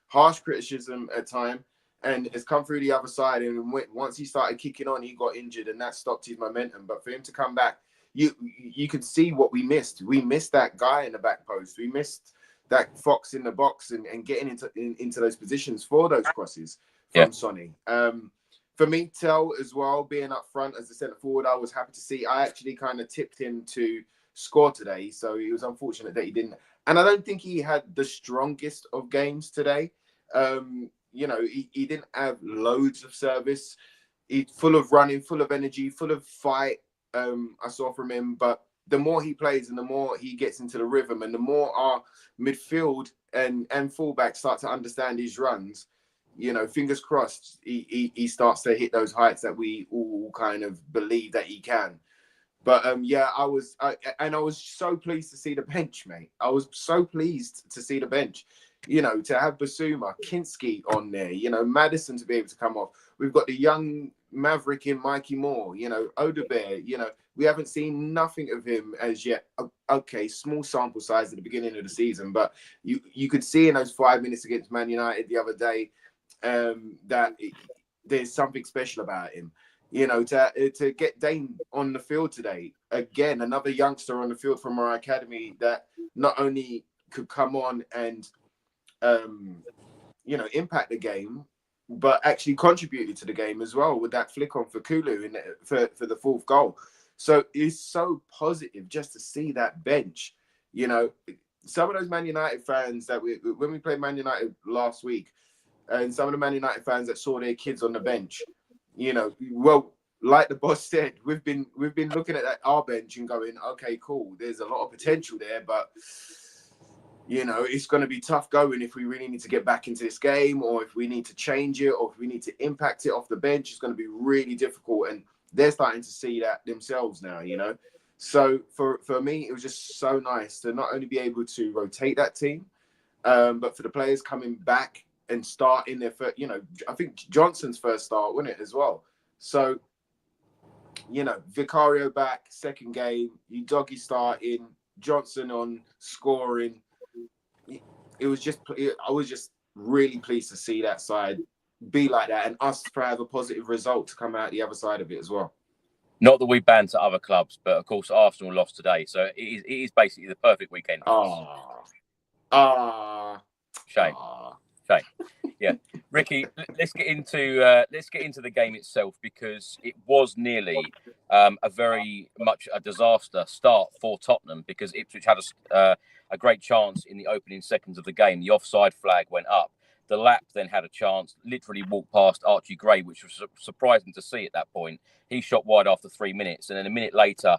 harsh criticism at time, and has come through the other side. And once he started kicking on, he got injured, and that stopped his momentum. But for him to come back, you could see what we missed. We missed that guy in the back post. We missed that fox in the box and getting into those positions for those crosses from Sonny. For me, Tel as well, being up front as the centre forward, I was happy to see. I actually kind of tipped him to score today, so it was unfortunate that he didn't. And I don't think he had the strongest of games today. He didn't have loads of service. He's full of running, full of energy, full of fight. I saw from him, but the more he plays and the more he gets into the rhythm, and the more our midfield and fullbacks start to understand his runs, fingers crossed, he starts to hit those heights that we all kind of believe that he can. But I was so pleased to see the bench, mate. I was so pleased to see the bench. To have Basuma, Kinski on there, Madison to be able to come off. We've got the young maverick in Mikey Moore, Odebear, we haven't seen nothing of him as yet. Okay, small sample size at the beginning of the season, but you could see in those 5 minutes against Man United the other day that there's something special about him. To get Dane on the field today, again, another youngster on the field from our academy that not only could come on and impact the game, but actually contributed to the game as well with that flick on for Kulu for the fourth goal. So it's so positive just to see that bench. Some of those Man United fans when we played Man United last week, and some of the Man United fans that saw their kids on the bench, well, like the boss said, we've been looking at our bench and going, okay, cool, there's a lot of potential there, but it's going to be tough going if we really need to get back into this game, or if we need to change it, or if we need to impact it off the bench. It's going to be really difficult, and they're starting to see that themselves now, So for me, it was just so nice to not only be able to rotate that team, but for the players coming back and starting their first, I think Johnson's first start, wasn't it, as well? So, Vicario back, second game, Udogie starting, Johnson on scoring. I was just really pleased to see that side be like that, and us to have a positive result to come out the other side of it as well. Not that we ban to other clubs, but of course Arsenal lost today, so it is basically the perfect weekend. Shame. Yeah, Ricky, let's get into the game itself, because it was nearly a very much a disaster start for Tottenham, because Ipswich had a great chance in the opening seconds of the game. The offside flag went up. Delap then had a chance, literally walked past Archie Gray, which was surprising to see at that point. He shot wide after 3 minutes, and then a minute later,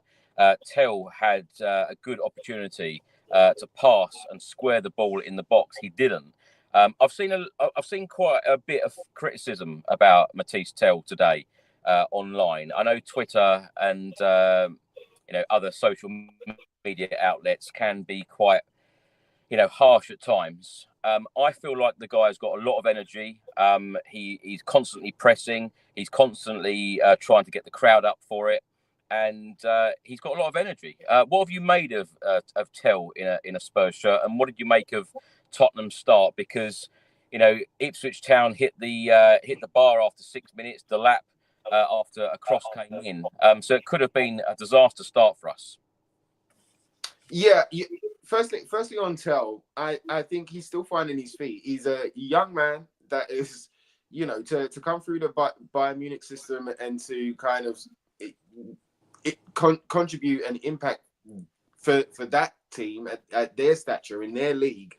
Tel had a good opportunity to pass and square the ball in the box. He didn't. I've seen quite a bit of criticism about Matisse Tel today online. I know Twitter and other social media outlets can be quite harsh at times. I feel like the guy's got a lot of energy. He's constantly pressing. He's constantly trying to get the crowd up for it, and he's got a lot of energy. What have you made of Tel in a Spurs shirt, and what did you make of Tottenham's start? Because Ipswich Town hit the bar after 6 minutes. Delap after a cross came in, so it could have been a disaster start for us. Yeah. Firstly on Tel, I think he's still finding his feet. He's a young man that is, to come through the Bayern Munich system and to kind of contribute and impact for that team at their stature in their league,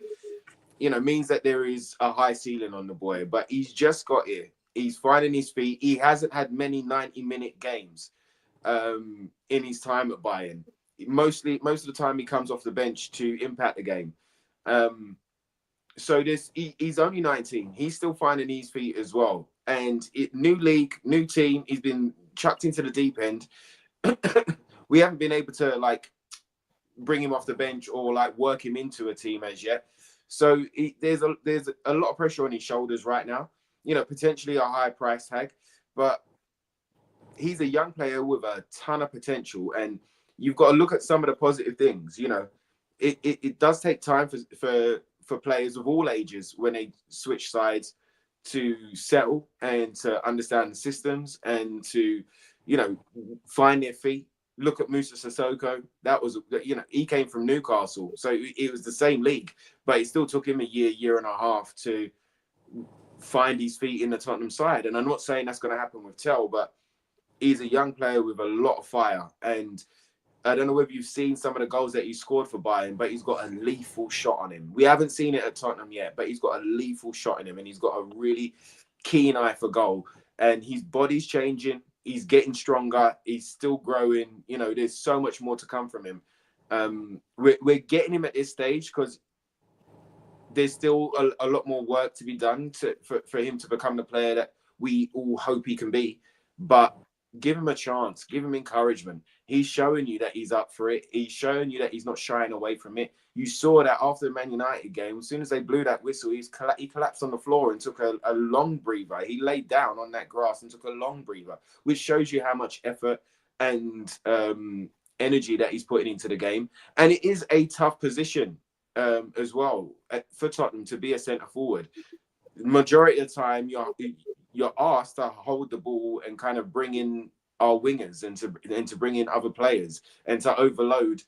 means that there is a high ceiling on the boy. But he's just got here. He's finding his feet. He hasn't had many 90-minute games. in his time at Bayern. Most of the time he comes off the bench to impact the game. So he's only 19. He's still finding his feet as well. And new league, new team. He's been chucked into the deep end. We haven't been able to like bring him off the bench or like work him into a team as yet. So there's a lot of pressure on his shoulders right now. You know, potentially a high price tag, but he's a young player with a ton of potential, and you've got to look at some of the positive things. You know, it does take time for players of all ages when they switch sides to settle and to understand the systems and to, you know, find their feet. Look at Musa Sissoko. That was, you know, he came from Newcastle, so it was the same league, but it still took him a year and a half to find his feet in the Tottenham side. And I'm not saying that's going to happen with Tel, but he's a young player with a lot of fire. And I don't know whether you've seen some of the goals that he scored for Bayern, but he's got a lethal shot on him. We haven't seen it at Tottenham yet, but he's got a lethal shot in him, and he's got a really keen eye for goal. And his body's changing. He's getting stronger. He's still growing. You know, there's so much more to come from him. We're getting him at this stage because there's still a lot more work to be done for him to become the player that we all hope he can be. But give him a chance. Give him encouragement. He's showing you that he's up for it. He's showing you that he's not shying away from it. You saw that after the Man United game. As soon as they blew that whistle, he collapsed on the floor and took a long breather. He laid down on that grass and took a long breather, which shows you how much effort and energy that he's putting into the game. And it is a tough position as well for Tottenham to be a centre forward. Majority of the time, you're asked to hold the ball and kind of bring in our wingers and to bring in other players and to overload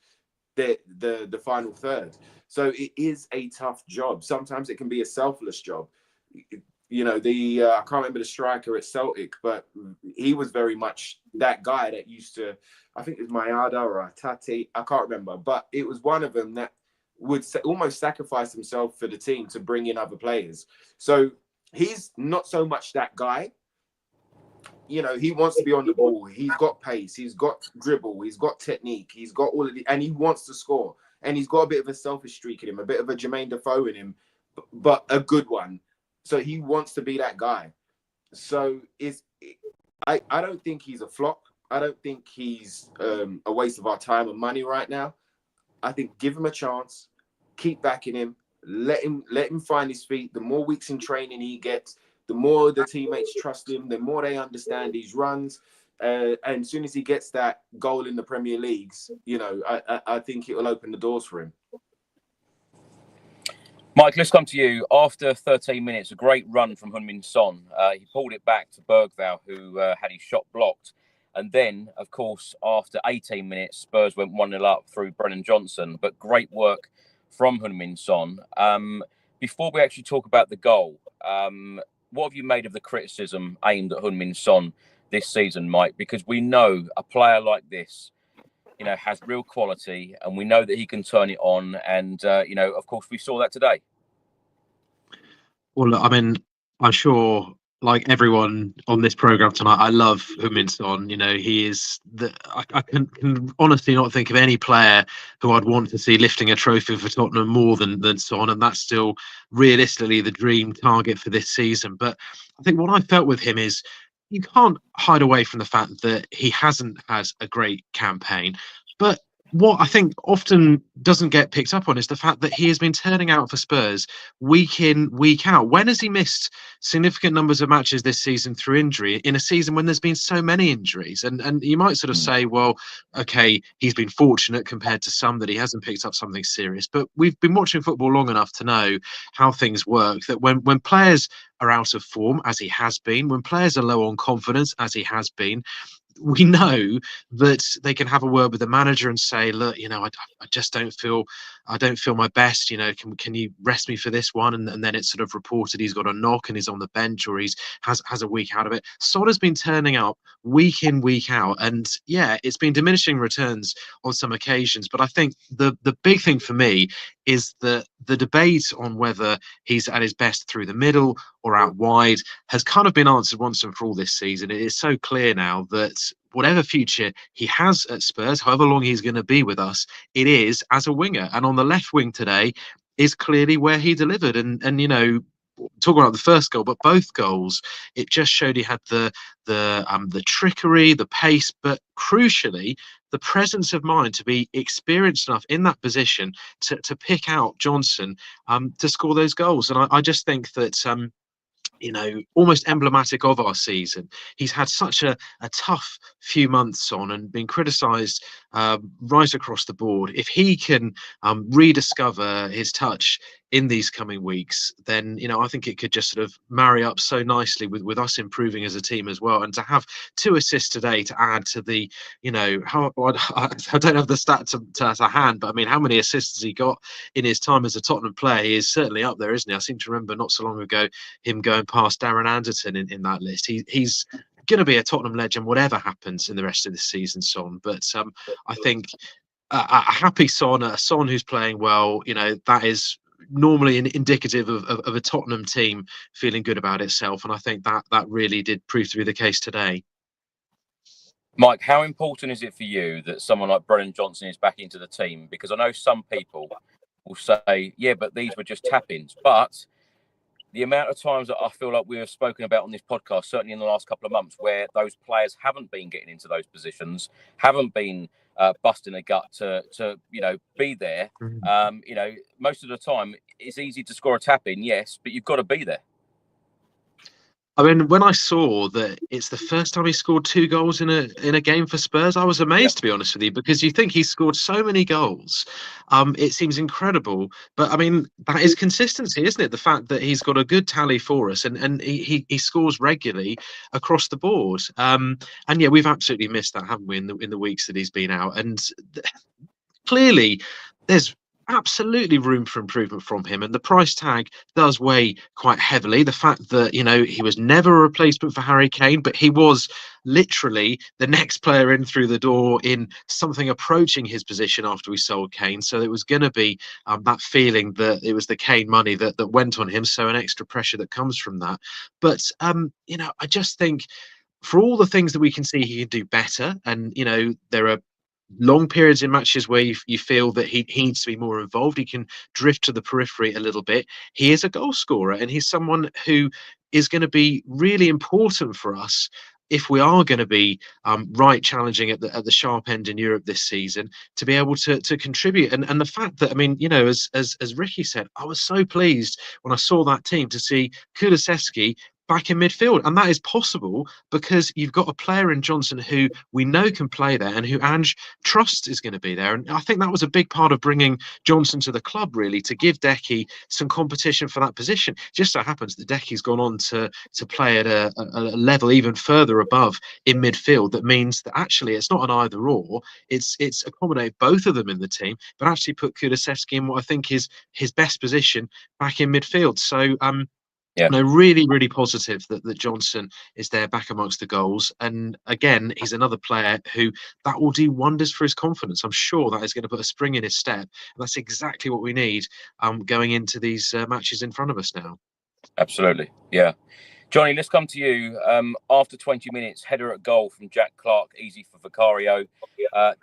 the final third. So it is a tough job. Sometimes it can be a selfless job. You know, I can't remember the striker at Celtic, but he was very much that guy that used to, I think it was Mayada or Tati, I can't remember, but it was one of them that would almost sacrifice himself for the team to bring in other players. So he's not so much that guy. You know, he wants to be on the ball. He's got pace. He's got dribble. He's got technique. He's got all of the, and he wants to score. And he's got a bit of a selfish streak in him, a bit of a Jermaine Defoe in him, but a good one. So he wants to be that guy. So I don't think he's a flop. I don't think he's a waste of our time and money right now. I think give him a chance, keep backing him, let him find his feet. The more weeks in training he gets, the more the teammates trust him, the more they understand his runs. And as soon as he gets that goal in the Premier Leagues, you know, I think it will open the doors for him. Mike, let's come to you. After 13 minutes, a great run from Heung-min Son. He pulled it back to Bergvall, who had his shot blocked. And then, of course, after 18 minutes, Spurs went 1-0 up through Brennan Johnson. But great work from Heung-min Son. Before we actually talk about the goal, what have you made of the criticism aimed at Heung-min Son this season, Mike? Because we know a player like this, you know, has real quality, and we know that he can turn it on. And, you know, of course, we saw that today. Well, I mean, I'm sure, like everyone on this program tonight, I love Heung-min Son. You know, he is I can honestly not think of any player who I'd want to see lifting a trophy for Tottenham more than Son, and that's still realistically the dream target for this season. But I think what I felt with him is you can't hide away from the fact that he hasn't had a great campaign. But what I think often doesn't get picked up on is the fact that he has been turning out for Spurs week in, week out. When has he missed significant numbers of matches this season through injury in a season when there's been so many injuries? And you might sort of say, well, okay, he's been fortunate compared to some that he hasn't picked up something serious. But we've been watching football long enough to know how things work, that when players are out of form, as he has been, when players are low on confidence, as he has been, we know that they can have a word with the manager and say, look, you know, I just don't feel my best. You know, can you rest me for this one? And then it's sort of reported he's got a knock and he's on the bench, or he's has a week out of it. Son has been turning up week in, week out, and yeah, it's been diminishing returns on some occasions. But I think the big thing for me is that the debate on whether he's at his best through the middle or out wide has kind of been answered once and for all this season. It is so clear now that whatever future he has at Spurs, however long he's going to be with us, it is as a winger. And on the left wing today is clearly where he delivered. And you know, talking about the first goal, but both goals, it just showed he had the trickery, the pace, but crucially, the presence of mind to be experienced enough in that position to pick out Johnson to score those goals. And I just think that you know, almost emblematic of our season. He's had such a tough few months on and been criticised right across the board. If he can rediscover his touch in these coming weeks, then, you know, I think it could just sort of marry up so nicely with us improving as a team as well. And to have 2 assists today to add to the, you know, I don't have the stat to hand, but I mean, how many assists has he got in his time as a Tottenham player? He is certainly up there, isn't he? I seem to remember not so long ago him going past Darren Anderton in that list. He's going to be a Tottenham legend, whatever happens in the rest of the season, Son. But I think a happy Son, a Son who's playing well, you know, that is normally indicative of a Tottenham team feeling good about itself. And I think that really did prove to be the case today. Mike, how important is it for you that someone like Brennan Johnson is back into the team? Because I know some people will say, yeah, but these were just tap-ins. But the amount of times that I feel like we have spoken about on this podcast, certainly in the last couple of months, where those players haven't been getting into those positions, haven't been busting a gut to you know, be there. You know, most of the time it's easy to score a tap in, yes, but you've got to be there. I mean, when I saw that it's the first time he scored 2 goals in a game for Spurs, I was amazed, to be honest with you, because you think he's scored so many goals. It seems incredible. But I mean, that is consistency, isn't it? The fact that he's got a good tally for us and he scores regularly across the board. And yeah, we've absolutely missed that, haven't we, in the weeks that he's been out. And clearly there's absolutely room for improvement from him, and the price tag does weigh quite heavily. The fact that, you know, he was never a replacement for Harry Kane, but he was literally the next player in through the door in something approaching his position after we sold Kane. So it was going to be that feeling that it was the Kane money that went on him, so an extra pressure that comes from that. But you know, I just think for all the things that we can see he can do better, and you know, there are long periods in matches where you feel that he needs to be more involved. He can drift to the periphery a little bit. He is a goal scorer, and he's someone who is going to be really important for us if we are going to be right challenging at the sharp end in Europe this season, to be able to contribute. And the fact that, I mean, you know, as Ricky said, I was so pleased when I saw that team to see Kulusevski back in midfield, and that is possible because you've got a player in Johnson who we know can play there and who Ange trusts is going to be there. And I think that was a big part of bringing Johnson to the club, really, to give Decky some competition for that position. Just so happens that Decky's gone on to play at a level even further above in midfield. That means that actually it's not an either or, it's accommodate both of them in the team, but actually put Kulusevski in what I think is his best position back in midfield. So yeah, no, really, really positive that Johnson is there back amongst the goals. And again, he's another player who that will do wonders for his confidence. I'm sure that is going to put a spring in his step. And that's exactly what we need going into these matches in front of us now. Absolutely. Yeah. Johnny, let's come to you. After 20 minutes, header at goal from Jack Clarke, easy for Vicario.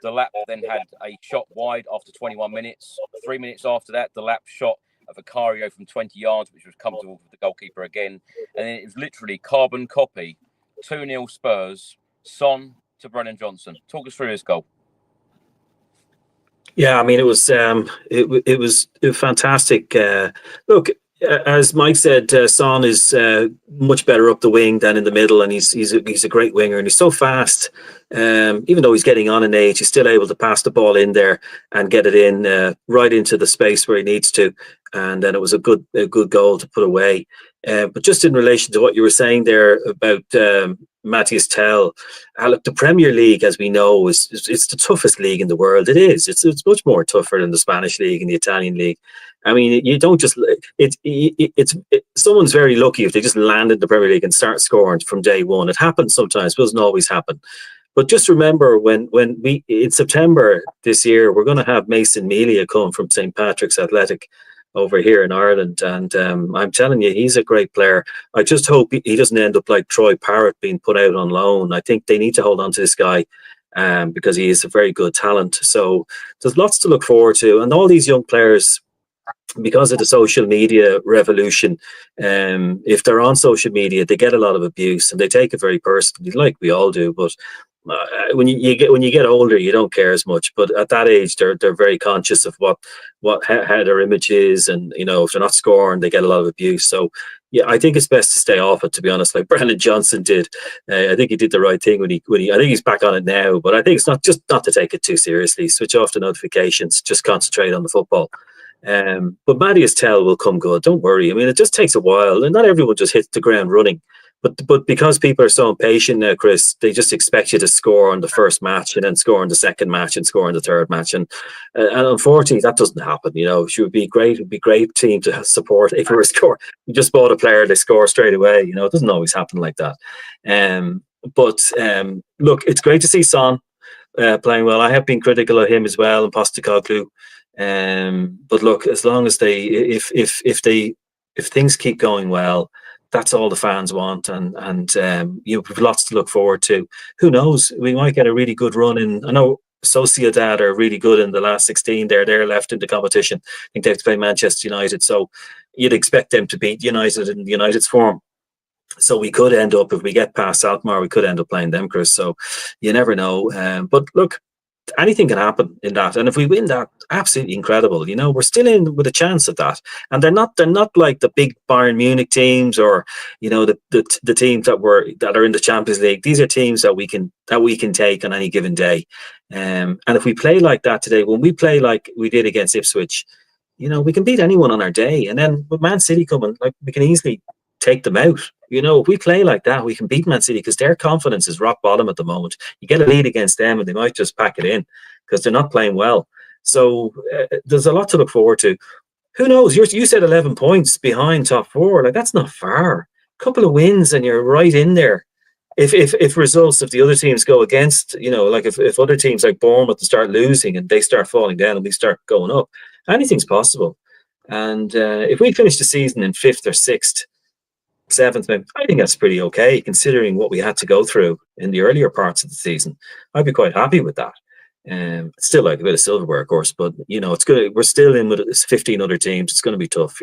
Delap then had a shot wide after 21 minutes. 3 minutes after that, Delap shot a Vicario from 20 yards, which was comfortable for the goalkeeper again. And then it was literally carbon copy, 2-0 Spurs, Son to Brennan Johnson. Talk us through this goal. Yeah, I mean, it was fantastic. Look, as Mike said, Son is much better up the wing than in the middle, and he's a great winger, and he's so fast. Even though he's getting on in age, he's still able to pass the ball in there and get it in right into the space where he needs to. And then it was a good goal to put away. But just in relation to what you were saying there about Matthias Tel, look, the Premier League, as we know, it's the toughest league in the world. It is. It's much more tougher than the Spanish league and the Italian league. I mean, you don't just someone's very lucky if they just land in the Premier League and start scoring from day one. It happens sometimes, but it doesn't always happen. But just remember when we in September this year, we're going to have Mason Melia come from St. Patrick's Athletic over here in Ireland, and I'm telling you, he's a great player. I just hope he doesn't end up like Troy Parrott being put out on loan. I think they need to hold on to this guy because he is a very good talent. So there's lots to look forward to, and all these young players, because of the social media revolution, if they're on social media, they get a lot of abuse and they take it very personally, like we all do. But when you get older, you don't care as much. But at that age, they're very conscious of how their image is, and if they're not scoring, they get a lot of abuse. So yeah, I think it's best to stay off it. To be honest, like Brennan Johnson did, I think he did the right thing when he. I think he's back on it now, but I think it's not to take it too seriously. Switch off the notifications, just concentrate on the football. But Matthias Tel will come good. Don't worry. I mean, it just takes a while, and not everyone just hits the ground running. But because people are so impatient now, Chris, they just expect you to score on the first match and then score on the second match and score on the third match, and unfortunately that doesn't happen. It would be great. It would be a great team to support if we were score. You just bought a player, they score straight away. It doesn't always happen like that. But look, it's great to see Son playing well. I have been critical of him as well, and Postecoglou. But look, as long as if things keep going well, that's all the fans want, and we've lots to look forward to. Who knows? We might get a really good run in. I know Sociedad are really good in the last 16. They're left in the competition. I think they have to play Manchester United, so you'd expect them to beat United in United's form. So we could end up, if we get past Alkmaar, we could end up playing them, Chris. So you never know. But look, anything can happen in that, and if we win that, absolutely incredible. We're still in with a chance at that, and they're not like the big Bayern Munich teams, or the teams that are in the Champions League. These are teams that we can take on any given day, and if we play like that today, when we play like we did against Ipswich, we can beat anyone on our day. And then with Man City coming, like, we can easily take them out. If we play like that, we can beat Man City, because their confidence is rock bottom at the moment. You get a lead against them and they might just pack it in because they're not playing well. So there's a lot to look forward to. Who knows? You said 11 points behind top four. Like, that's not far. A couple of wins and you're right in there. If the other teams go against, like if other teams like Bournemouth start losing and they start falling down and we start going up, anything's possible. And if we finish the season in 5th or 6th, 7th, maybe, I think that's pretty okay, considering what we had to go through in the earlier parts of the season. I'd be quite happy with that. Still like a bit of silverware, of course, but it's good. We're still in with 15 other teams. It's going to be tough,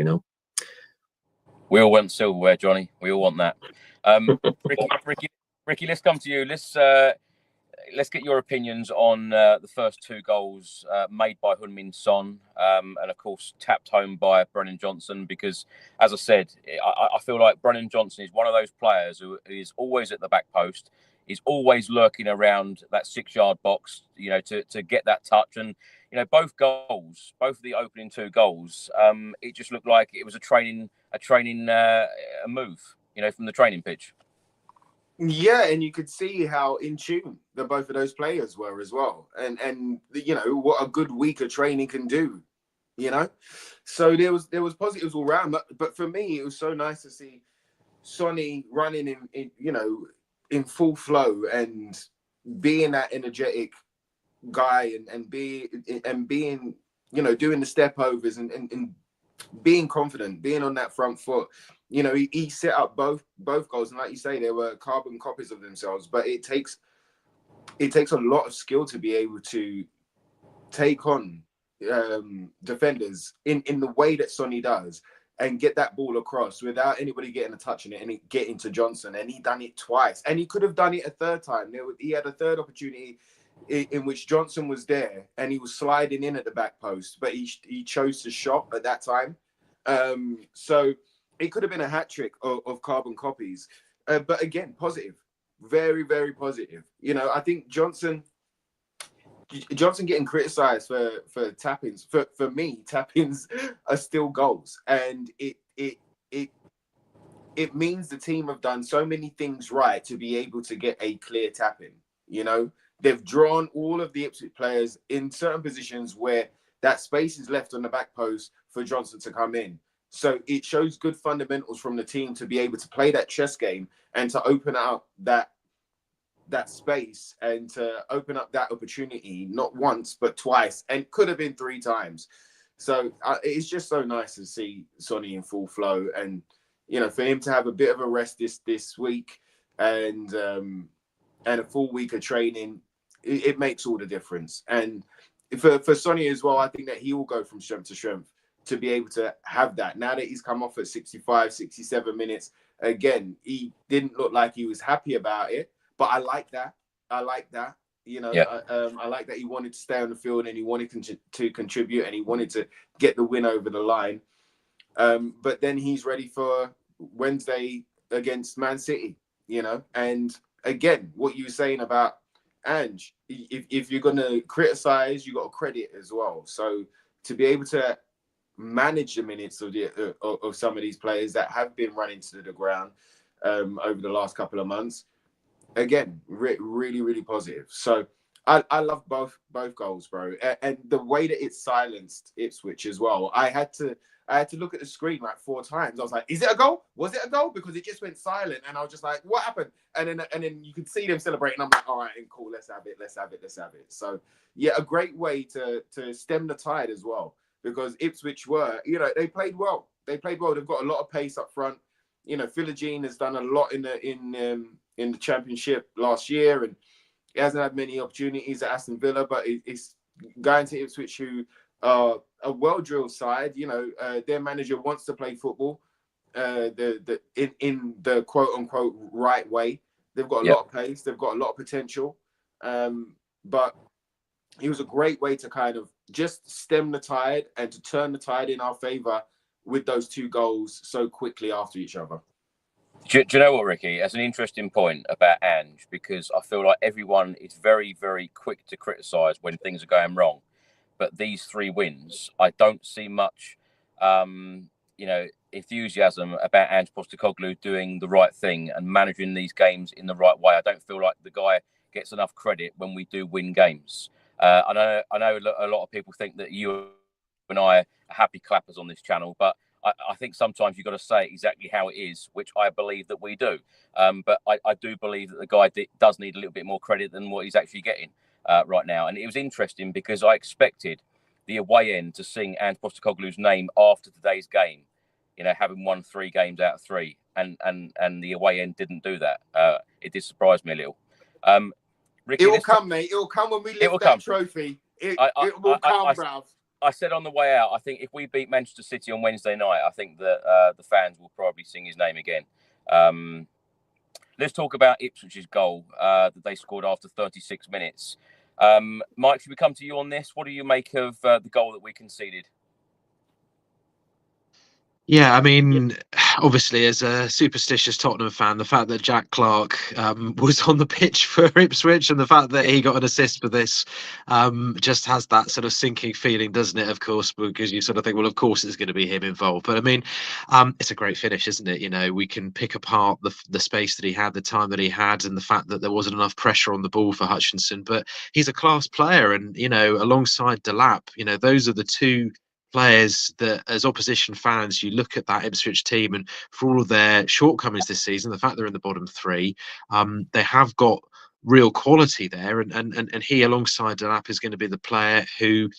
We all want silverware, Johnny. We all want that. Ricky, let's come to you. Let's get your opinions on the first 2 goals made by Heung-min Son, and of course tapped home by Brennan Johnson. Because, as I said, I feel like Brennan Johnson is one of those players who is always at the back post. He's always lurking around that 6-yard box, to get that touch. And both of the opening 2 goals, it just looked like it was a training move, from the training pitch. Yeah, and you could see how in tune both of those players were as well, and what a good week of training can do, So there was positives all round, but for me it was so nice to see Sonny running in full flow and being that energetic guy and being doing the step overs and being confident, being on that front foot. He set up both goals, and like you say, they were carbon copies of themselves. But it takes a lot of skill to be able to take on defenders in the way that Sonny does, and get that ball across without anybody getting a touch on it, and it get into Johnson. And he done it twice, and he could have done it a third time. He had a third opportunity in which Johnson was there and he was sliding in at the back post, but he chose to shot at that time. So it could have been a hat trick of carbon copies, but again, positive, very, very positive. I think Johnson getting criticized for tap-ins. For me, tap-ins are still goals, and it means the team have done so many things right to be able to get a clear tap-in. They've drawn all of the Ipswich players in certain positions where that space is left on the back post for Johnson to come in. So it shows good fundamentals from the team to be able to play that chess game and to open up that that space and to open up that opportunity, not once, but twice, and could have been 3 times. So it's just so nice to see Sonny in full flow, and, you know, for him to have a bit of a rest this week and a full week of training, it makes all the difference. And for Sonny as well, I think that he will go from strength to strength to be able to have that. Now that he's come off at 65, 67 minutes, again, he didn't look like he was happy about it, but I like that. You know, I like that he wanted to stay on the field and he wanted to contribute and he wanted to get the win over the line. But then he's ready for Wednesday against Man City, you know. And again, what you were saying about Ange, if you're going to criticize, you got to credit as well. So to be able to manage the minutes of some of these players that have been running to the ground over the last couple of months, again, really, really positive. So I love both goals, bro, and the way that it silenced Ipswich as well. I had to look at the screen like 4 times. I was like, "Is it a goal? Was it a goal?" Because it just went silent, and I was just like, "What happened?" And then you could see them celebrating. I'm like, "All right, cool. Let's have it." So yeah, a great way to stem the tide as well, because Ipswich were, you know, they played well. They've got a lot of pace up front. You know, Philogene has done a lot in the Championship last year, and he hasn't had many opportunities at Aston Villa, but it's going to Ipswich, who are a well-drilled side. You know, their manager wants to play football in the quote-unquote right way. They've got a lot of pace. They've got a lot of potential. But it was a great way to kind of just stem the tide and to turn the tide in our favour with those 2 goals so quickly after each other. Do you know what, Ricky? That's an interesting point about Ange, because I feel like everyone is very, very quick to criticise when things are going wrong. But these 3 wins, I don't see much, enthusiasm about Ange Postecoglou doing the right thing and managing these games in the right way. I don't feel like the guy gets enough credit when we do win games. I know a lot of people think that you and I are happy clappers on this channel, but I think sometimes you've got to say exactly how it is, which I believe that we do. But I do believe that the guy does need a little bit more credit than what he's actually getting right now. And it was interesting because I expected the away end to sing Ange Postecoglou's name after today's game, you know, having won 3 games out of 3. And the away end didn't do that. It did surprise me a little. Ricky, it will come, mate. It will come when we lift that trophy. It will come, bruv. I said on the way out, I think if we beat Manchester City on Wednesday night, I think that the fans will probably sing his name again. Let's talk about Ipswich's goal that they scored after 36 minutes. Mike, should we come to you on this? What do you make of the goal that we conceded? Yeah, I mean, obviously, as a superstitious Tottenham fan, the fact that Jack Clarke was on the pitch for Ipswich and the fact that he got an assist for this just has that sort of sinking feeling, doesn't it? Of course, because you sort of think, well, of course, it's going to be him involved. But I mean, it's a great finish, isn't it? You know, we can pick apart the space that he had, the time that he had, and the fact that there wasn't enough pressure on the ball for Hutchinson. But he's a class player, and you know, alongside Delap, you know, those are the 2 players that, as opposition fans, you look at that Ipswich team, and for all of their shortcomings this season, the fact they're in the bottom 3, they have got real quality there, and he alongside Delap is going to be the player who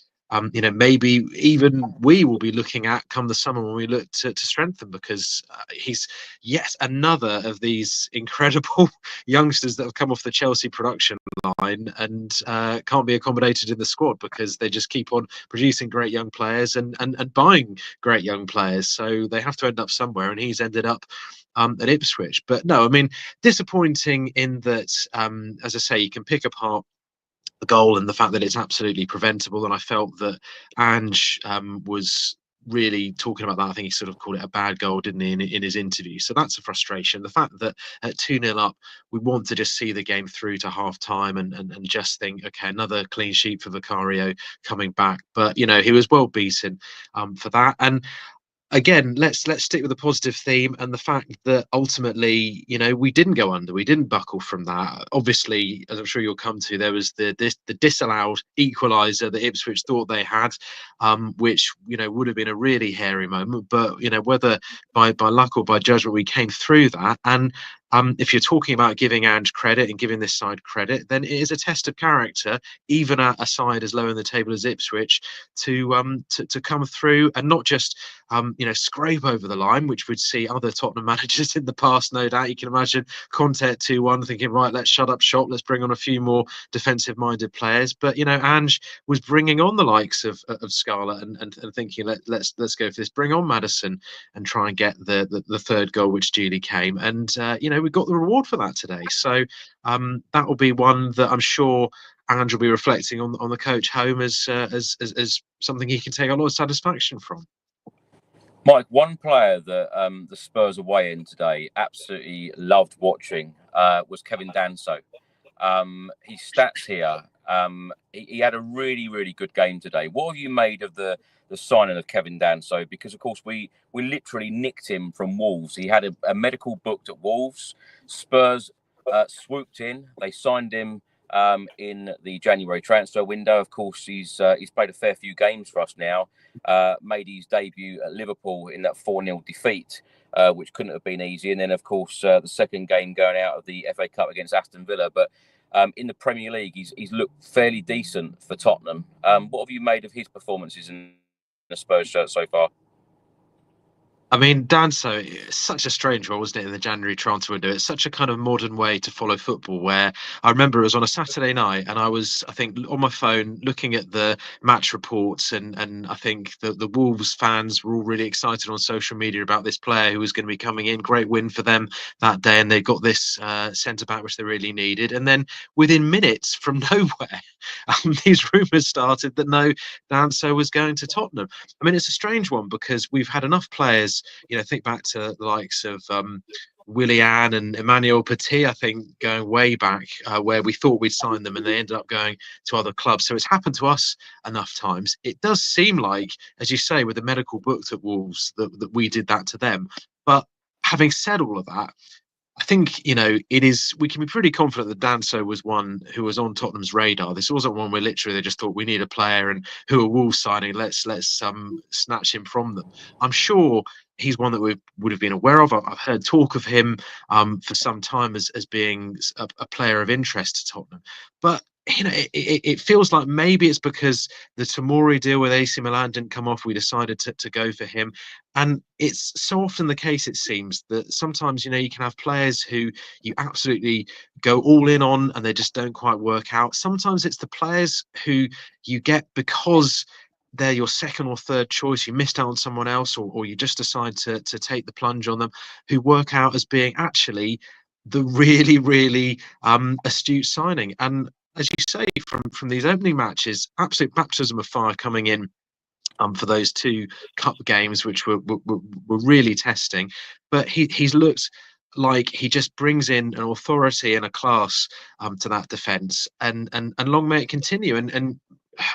you know, maybe even we will be looking at come the summer when we look to strengthen, because he's yet another of these incredible youngsters that have come off the Chelsea production line and can't be accommodated in the squad because they just keep on producing great young players and buying great young players. So they have to end up somewhere, and he's ended up at Ipswich. But no, I mean, disappointing in that, as I say, you can pick apart the goal and the fact that it's absolutely preventable. And I felt that Ange was really talking about that. I think he sort of called it a bad goal, didn't he, in his interview? So that's a frustration. The fact that at 2-0 up, we want to just see the game through to half time and just think, okay, another clean sheet for Vicario coming back. But, you know, he was well beaten for that. And again, let's stick with the positive theme and the fact that ultimately, you know, we didn't go under, we didn't buckle from that. Obviously, as I'm sure you'll come to, there was the disallowed equaliser that Ipswich thought they had, which, you know, would have been a really hairy moment. But, you know, whether by luck or by judgment, we came through that. And if you're talking about giving Ange credit and giving this side credit, then it is a test of character, even at a side as low in the table as Ipswich, to come through and not just scrape over the line, which would see other Tottenham managers in the past, no doubt. You can imagine Conte at 2-1 thinking, right, let's shut up shop, let's bring on a few more defensive-minded players. But Ange was bringing on the likes of Scarlett and thinking, let's go for this, bring on Maddison and try and get the third goal, which duly came. And we got the reward for that today. So that will be one that I'm sure Ange will be reflecting on the coach home as something he can take a lot of satisfaction from. Mike, one player that the Spurs away in today absolutely loved watching was Kevin Danso. His stats here, he had a really, really good game today. What have you made of the signing of Kevin Danso? Because, of course, we literally nicked him from Wolves. He had a medical booked at Wolves. Spurs swooped in. They signed him in the January transfer window. Of course, he's played a fair few games for us now. Made his debut at Liverpool in that 4-0 defeat, which couldn't have been easy. And then, of course, the second game going out of the FA Cup against Aston Villa. But in the Premier League, he's looked fairly decent for Tottenham. What have you made of his performances in the Spurs shirt so far? I mean, Danso, it's such a strange one, wasn't it, in the January transfer window? It's such a kind of modern way to follow football, where I remember it was on a Saturday night and I was, I think, on my phone looking at the match reports, and I think the Wolves fans were all really excited on social media about this player who was going to be coming in. Great win for them that day, and they got this centre-back which they really needed. And then within minutes, from nowhere, these rumours started that no, Danso was going to Tottenham. I mean, it's a strange one because we've had enough players. Think back to the likes of Willian and Emmanuel Petit, I think, going way back, where we thought we'd sign them and they ended up going to other clubs. So it's happened to us enough times. It does seem like, as you say, with the medical books at Wolves, that we did that to them. But having said all of that, I think, it is, we can be pretty confident that Danso was one who was on Tottenham's radar. This wasn't one where literally they just thought we need a player and who are Wolves signing, let's snatch him from them. I'm sure he's one that we would have been aware of. I've heard talk of him for some time as being a player of interest to Tottenham. But it feels like maybe it's because the Tomori deal with AC Milan didn't come off. We decided to go for him. And it's so often the case, it seems, that sometimes, you can have players who you absolutely go all in on and they just don't quite work out. Sometimes it's the players who you get because they're your second or third choice, you missed out on someone else, or you just decide to take the plunge on them, who work out as being actually the really, really astute signing. And as you say, from these opening matches, absolute baptism of fire coming in for those two cup games, which were really testing. But he's looked like he just brings in an authority and a class to that defence, and long may it continue. And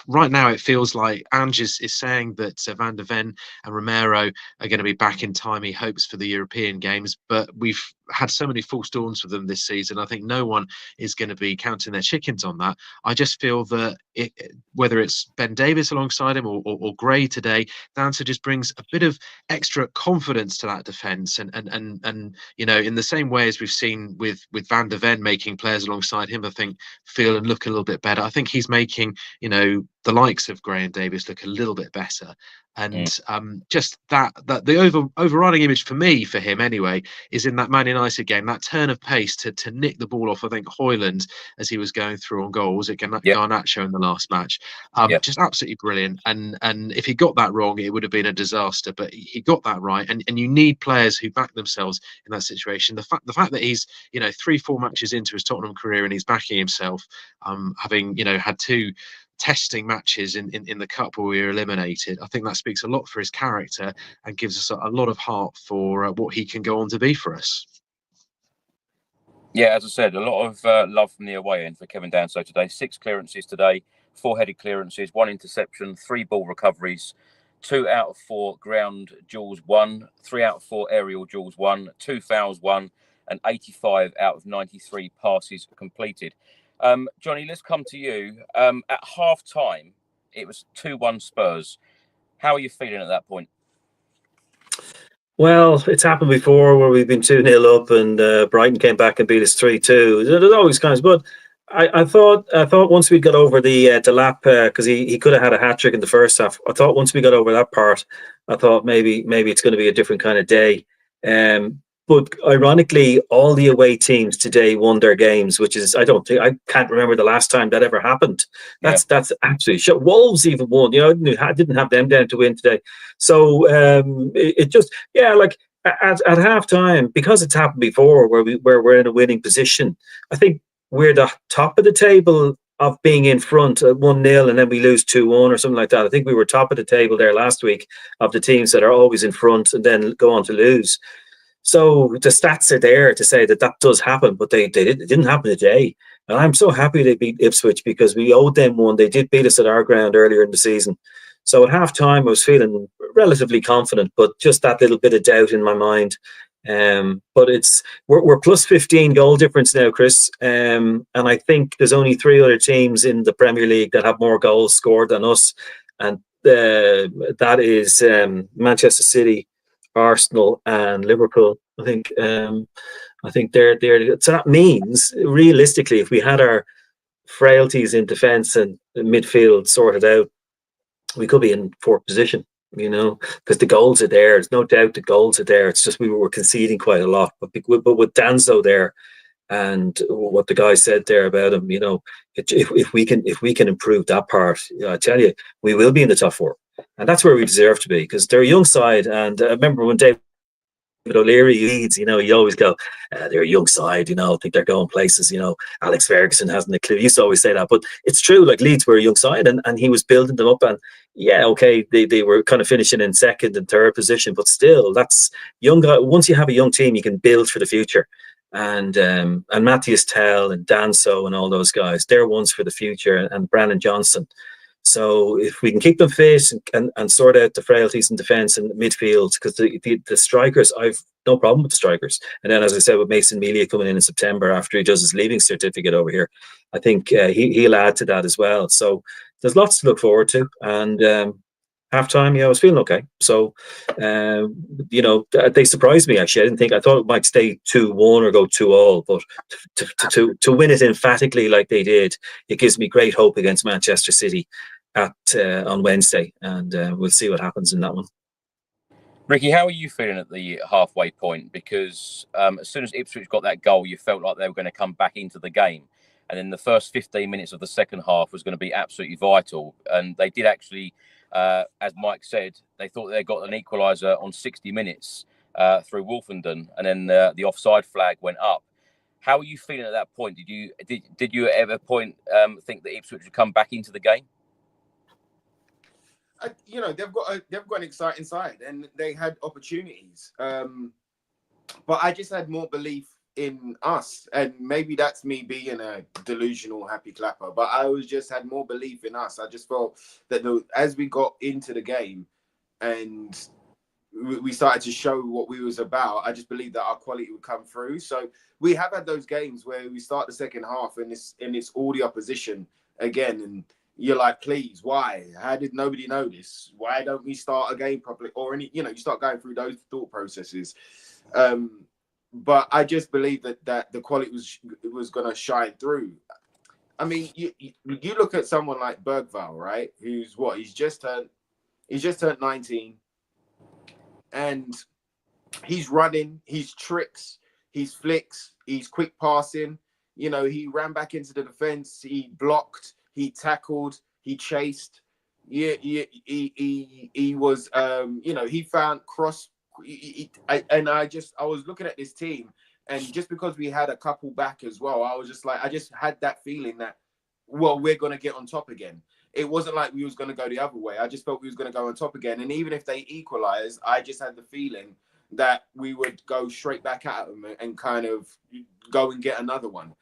right now it feels like Ange is saying that Van der Ven and Romero are going to be back in time, he hopes, for the European games. But we've had so many false dawns with them this season. I think no one is going to be counting their chickens on that. I just feel that whether it's Ben Davies alongside him or Gray today, Danso just brings a bit of extra confidence to that defence. And in the same way as we've seen with Van der Ven making players alongside him, I think, feel and look a little bit better. I think he's making, the likes of Gray and Davies look a little bit better. And just that the overriding image for me, for him anyway, is in that Man United game, that turn of pace to nick the ball off, I think, Højlund as he was going through on goal. Was it Garnacho in the last match? Just absolutely brilliant. And if he got that wrong, it would have been a disaster. But he got that right. And you need players who back themselves in that situation. The fact that he's 3-4 matches into his Tottenham career and he's backing himself, having had two testing matches in the cup where we were eliminated, I think that speaks a lot for his character and gives us a lot of heart for what he can go on to be for us. Yeah, as I said, a lot of love from the away end for Kevin Danso today. 6 clearances today, 4 headed clearances, 1 interception, 3 ball recoveries, 2 out of 4 ground duels won, 3 out of 4 aerial duels won, 2 fouls won, and 85 out of 93 passes completed. Johnny, let's come to you. At half time, it was 2-1 Spurs. How are you feeling at that point? Well, it's happened before where we've been 2-0 up and Brighton came back and beat us 3-2. There's always kinds, but I thought once we got over the Delap, because he could have had a hat trick in the first half. I thought once we got over that part, I thought maybe it's going to be a different kind of day. But ironically, all the away teams today won their games, which is I can't remember the last time that ever happened. That's absolutely shit. Wolves even won. I didn't have them down to win today. So it just like at half time, because it's happened before where we're in a winning position. I think we're the top of the table of being in front at 1-0 and then we lose 2-1 or something like that. I think we were top of the table there last week of the teams that are always in front and then go on to lose. So the stats are there to say that does happen, but it didn't happen today. And I'm so happy they beat Ipswich because we owed them one. They did beat us at our ground earlier in the season. So at half time, I was feeling relatively confident, but just that little bit of doubt in my mind. But we're plus 15 goal difference now, Chris. And I think there's only 3 other teams in the Premier League that have more goals scored than us. And that is Manchester City, Arsenal, and Liverpool. I think they're so that means realistically, if we had our frailties in defence and midfield sorted out, we could be in 4th position, because the goals are there. There's no doubt the goals are there. It's just we were conceding quite a lot. But with Danso there and what the guy said there about him, if we can improve that part, I tell you, we will be in the top 4. And that's where we deserve to be because they're a young side. And I remember when David O'Leary leads, you always go, they're a young side, I think they're going places, Alex Ferguson hasn't a clue. He used to always say that, but it's true, like Leeds were a young side and he was building them up and they were kind of finishing in 2nd and 3rd position, but still that's young guy. Once you have a young team, you can build for the future. And Matthias Tel and Danso and all those guys, they're ones for the future and Brennan Johnson. So if we can keep them fit and sort out the frailties in defence and midfield, because the strikers, I've no problem with the strikers. And then, as I said, with Mason Melia coming in September after he does his leaving certificate over here, I think he'll add to that as well. So there's lots to look forward to. And half time, I was feeling okay. So, they surprised me, actually. I thought it might stay 2-1 or go 2-2, but to win it emphatically like they did, it gives me great hope against Manchester City on Wednesday, and we'll see what happens in that one. Ricky, how are you feeling at the halfway point? Because as soon as Ipswich got that goal, you felt like they were going to come back into the game. And then the first 15 minutes of the second half was going to be absolutely vital. And they did actually, as Mike said, they thought they got an equaliser on 60 minutes through Wolfenden. And then the offside flag went up. How are you feeling at that point? Did you at ever point think that Ipswich would come back into the game? They've got an exciting side and they had opportunities. But I just had more belief in us, and maybe that's me being a delusional happy clapper. But I had more belief in us. I just felt that as we got into the game and we started to show what we was about, I just believed that our quality would come through. So we have had those games where we start the second half and it's all the opposition again, and you're like, please, why? How did nobody know this? Why don't we start a game properly? Or you start going through those thought processes. But I just believe that the quality was going to shine through. I mean, you look at someone like Bergvall, right? He's just turned 19, and he's running, he's tricks, he's flicks, he's quick passing. He ran back into the defense, he blocked. He tackled, he chased. He was, he found cross. I was looking at this team, and just because we had a couple back as well, I was just like, I just had that feeling that, well, we're going to get on top again. It wasn't like we was going to go the other way. I just felt we was going to go on top again. And even if they equalized, I just had the feeling that we would go straight back at them and kind of go and get another one.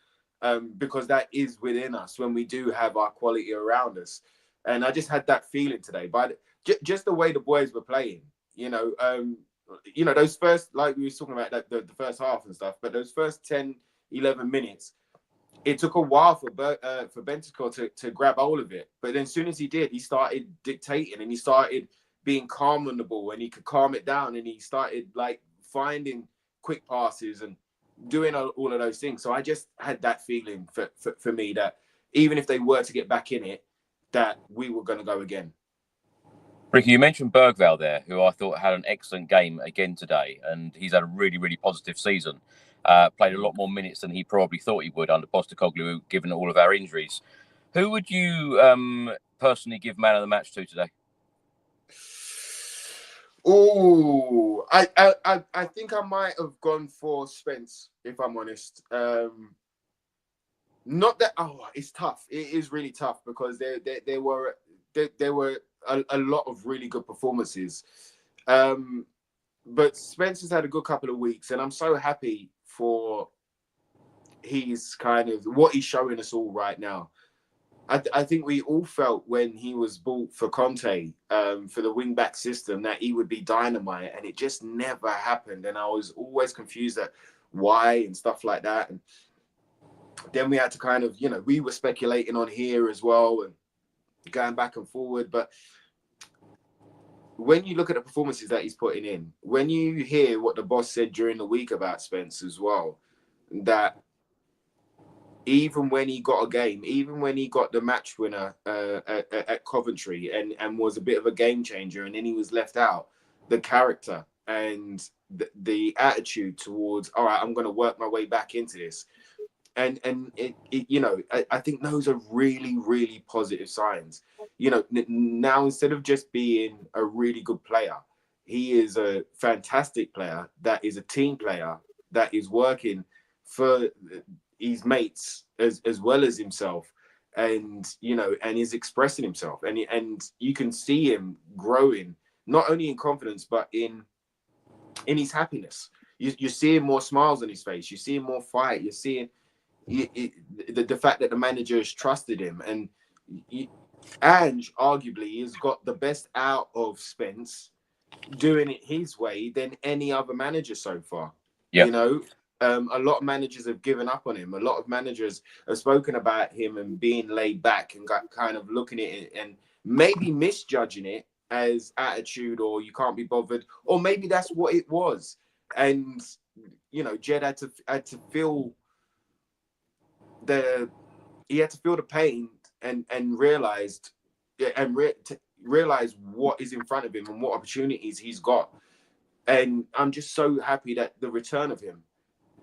Because that is within us when we do have our quality around us. And I just had that feeling today. But just the way the boys were playing, those first, like we were talking about the first half and stuff, but those first 10, 11 minutes, it took a while for Bentancur to grab hold of it. But then as soon as he did, he started dictating and he started being calm on the ball, and he could calm it down, and he started like finding quick passes and doing all of those things. So I just had that feeling for me that even if they were to get back in it, that we were going to go again. Ricky, you mentioned Bergvall there, who I thought had an excellent game again today, and he's had a really, really positive season. Played a lot more minutes than he probably thought he would under Postecoglou, given all of our injuries. Who would you personally give man of the match to today? Oh, I think I might have gone for Spence, if I'm honest. Not that it's tough. It is really tough because there were a lot of really good performances. But Spence has had a good couple of weeks, and I'm so happy for his kind of what he's showing us all right now. I think we all felt when he was bought for Conte, for the wing-back system, that he would be dynamite, and it just never happened. And I was always confused at why and stuff like that. And then we had to kind of, we were speculating on here as well and going back and forward. But when you look at the performances that he's putting in, when you hear what the boss said during the week about Spence as well, that even when he got a game, even when he got the match winner at Coventry and was a bit of a game changer, and then he was left out, the character and the attitude towards, all right, I'm going to work my way back into this. And I think those are really, really positive signs. Now, instead of just being a really good player, he is a fantastic player that is a team player that is working for his mates as well as himself, and and is expressing himself, and you can see him growing not only in confidence but in his happiness. You're seeing more smiles on his face, you're seeing more fight, you're seeing the fact that the manager has trusted him, and Ange arguably has got the best out of Spence doing it his way than any other manager so far. Yeah. A lot of managers have given up on him. A lot of managers have spoken about him and being laid back and got kind of looking at it and maybe misjudging it as attitude, or you can't be bothered, or maybe that's what it was. And Jed had to feel the pain and realized realize what is in front of him and what opportunities he's got. And I'm just so happy that the return of him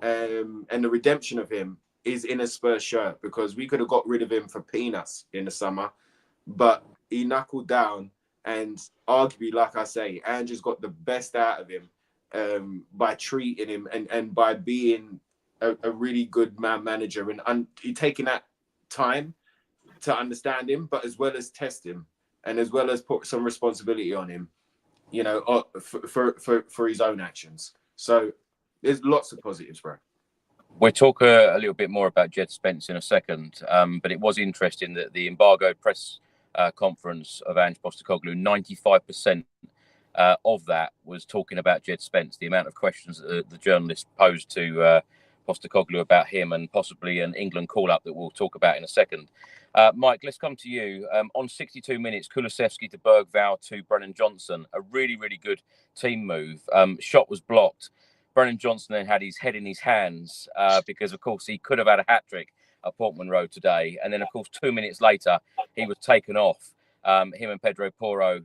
and the redemption of him is in a Spurs shirt, because we could have got rid of him for peanuts in the summer, but he knuckled down, and arguably, like I say, Andrew's got the best out of him by treating him and by being a really good manager and taking that time to understand him, but as well as test him and as well as put some responsibility on him, for his own actions. So there's lots of positives, bro. We'll talk a little bit more about Jed Spence in a second, but it was interesting that the embargoed press conference of Ange Postecoglou, 95% of that was talking about Jed Spence. The amount of questions that the journalist posed to Postecoglou about him, and possibly an England call-up that we'll talk about in a second. Mike, let's come to you. On 62 minutes, Kulusevski to Bergvall to Brennan Johnson. A really, really good team move. Shot was blocked. Brennan Johnson then had his head in his hands because, of course, he could have had a hat-trick at Portman Road today. And then, of course, 2 minutes later, he was taken off. Him and Pedro Porro,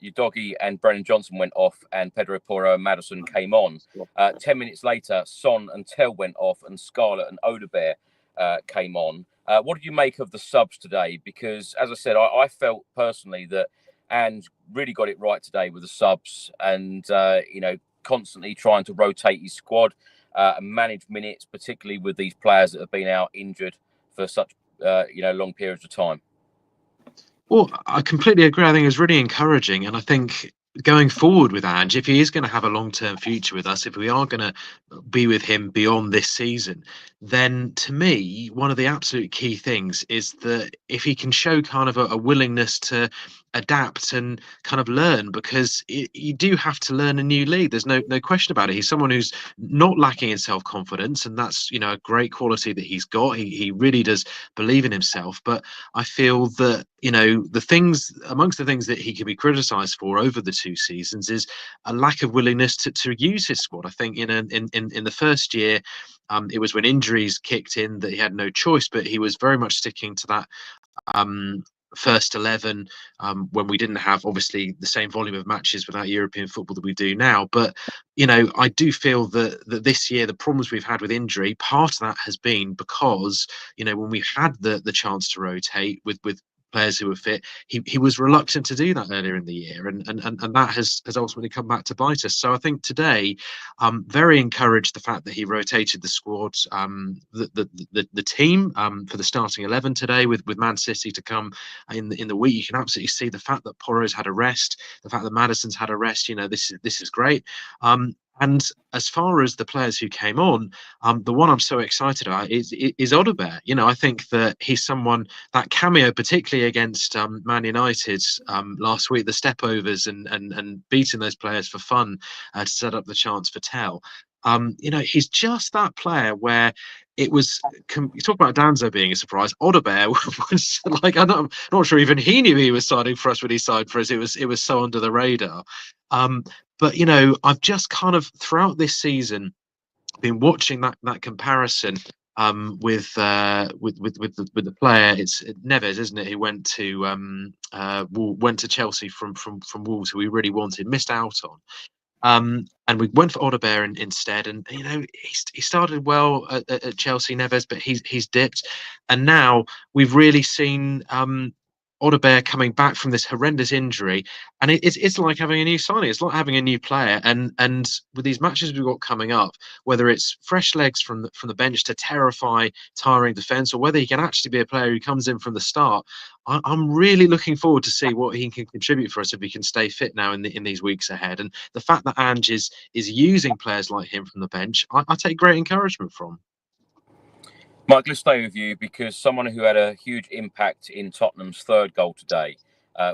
Udogie and Brennan Johnson went off, and Pedro Porro and Maddison came on. 10 minutes later, Son and Tel went off, and Scarlett and Odebear came on. What did you make of the subs today? Because, as I said, I felt personally that Ange really got it right today with the subs, and constantly trying to rotate his squad and manage minutes, particularly with these players that have been out injured for such long periods of time. Well, I completely agree. I think it's really encouraging, and I think going forward with Ange, if he is going to have a long-term future with us, if we are going to be with him beyond this season, then to me, one of the absolute key things is that if he can show kind of a willingness to adapt and kind of learn, because you do have to learn a new league. There's no question about it. He's someone who's not lacking in self-confidence, and that's, you know, a great quality that he's got. He really does believe in himself. But I feel that, you know, amongst the things that he can be criticised for over the 2 seasons is a lack of willingness to use his squad. I think in the first year, it was when injuries kicked in that he had no choice, but he was very much sticking to that first 11 when we didn't have obviously the same volume of matches without European football that we do now. But, you know, I do feel that this year the problems we've had with injury, part of that has been because, you know, when we've had the chance to rotate with players who were fit, he was reluctant to do that earlier in the year, and that has ultimately come back to bite us. So I think today, very encouraged the fact that he rotated the squad, the team for the starting 11 today with Man City to come in the week. You can absolutely see the fact that Porro's had a rest, the fact that Maddison's had a rest. You know, this is great. And as far as the players who came on, the one I'm so excited about is Odobert. You know, I think that he's someone, that cameo, particularly against Man United last week, the stepovers and beating those players for fun to set up the chance for Tel. You know, he's just that player where it was. You talk about Danso being a surprise. Odobert was like, I'm not sure even he knew he was starting for us when he signed for us. It was so under the radar. But, you know, I've just kind of throughout this season been watching that comparison with the player. It's Neves, isn't it? Who went to Chelsea from Wolves, who we really wanted, missed out on. And we went for Odobert instead. And, you know, he started well at Chelsea, Neves, but he's dipped. And now we've really seen Odobert coming back from this horrendous injury, and it's like having a new signing. It's like having a new player, and with these matches we've got coming up, whether it's fresh legs from the bench to terrify tiring defence, or whether he can actually be a player who comes in from the start, I'm really looking forward to see what he can contribute for us if he can stay fit now in these weeks ahead. And the fact that Ange is using players like him from the bench, I take great encouragement from. Mike, let's stay with you, because someone who had a huge impact in Tottenham's third goal today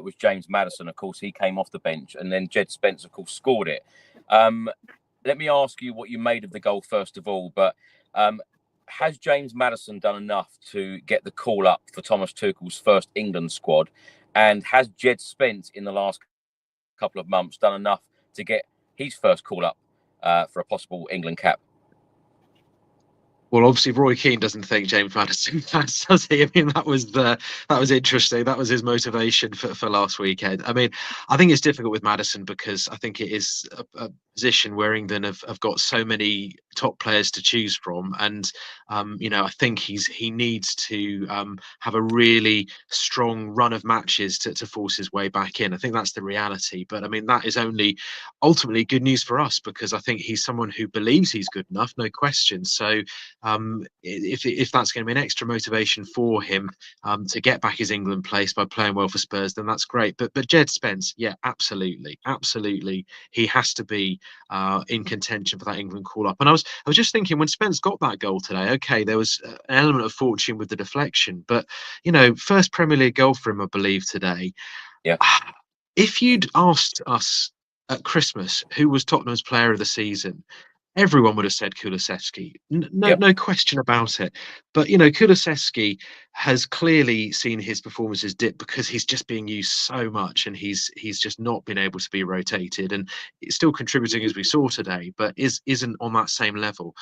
was James Maddison. Of course, he came off the bench, and then Jed Spence, of course, scored it. Let me ask you what you made of the goal first of all, but has James Maddison done enough to get the call up for Thomas Tuchel's first England squad? And has Jed Spence in the last couple of months done enough to get his first call up for a possible England cap? Well, obviously, Roy Keane doesn't think James Maddison does he? I mean, that was interesting. That was his motivation for last weekend. I mean, I think it's difficult with Maddison because I think it is a position where England have got so many top players to choose from, and you know, I think he needs to have a really strong run of matches to force his way back in. I think that's the reality. But I mean, that is only ultimately good news for us, because I think he's someone who believes he's good enough, no question. So if that's going to be an extra motivation for him to get back his England place by playing well for Spurs, then that's great. But Jed Spence, yeah, absolutely, he has to be in contention for that England call up. And I was just thinking, when Spence got that goal today, okay, there was an element of fortune with the deflection, but you know, first Premier League goal for him, I believe, today. Yeah. If you'd asked us at Christmas who was Tottenham's player of the season, everyone would have said Kulusevski. No question about it. But, you know, Kulusevski has clearly seen his performances dip because he's just being used so much, and he's just not been able to be rotated, and it's still contributing, as we saw today, but isn't on that same level.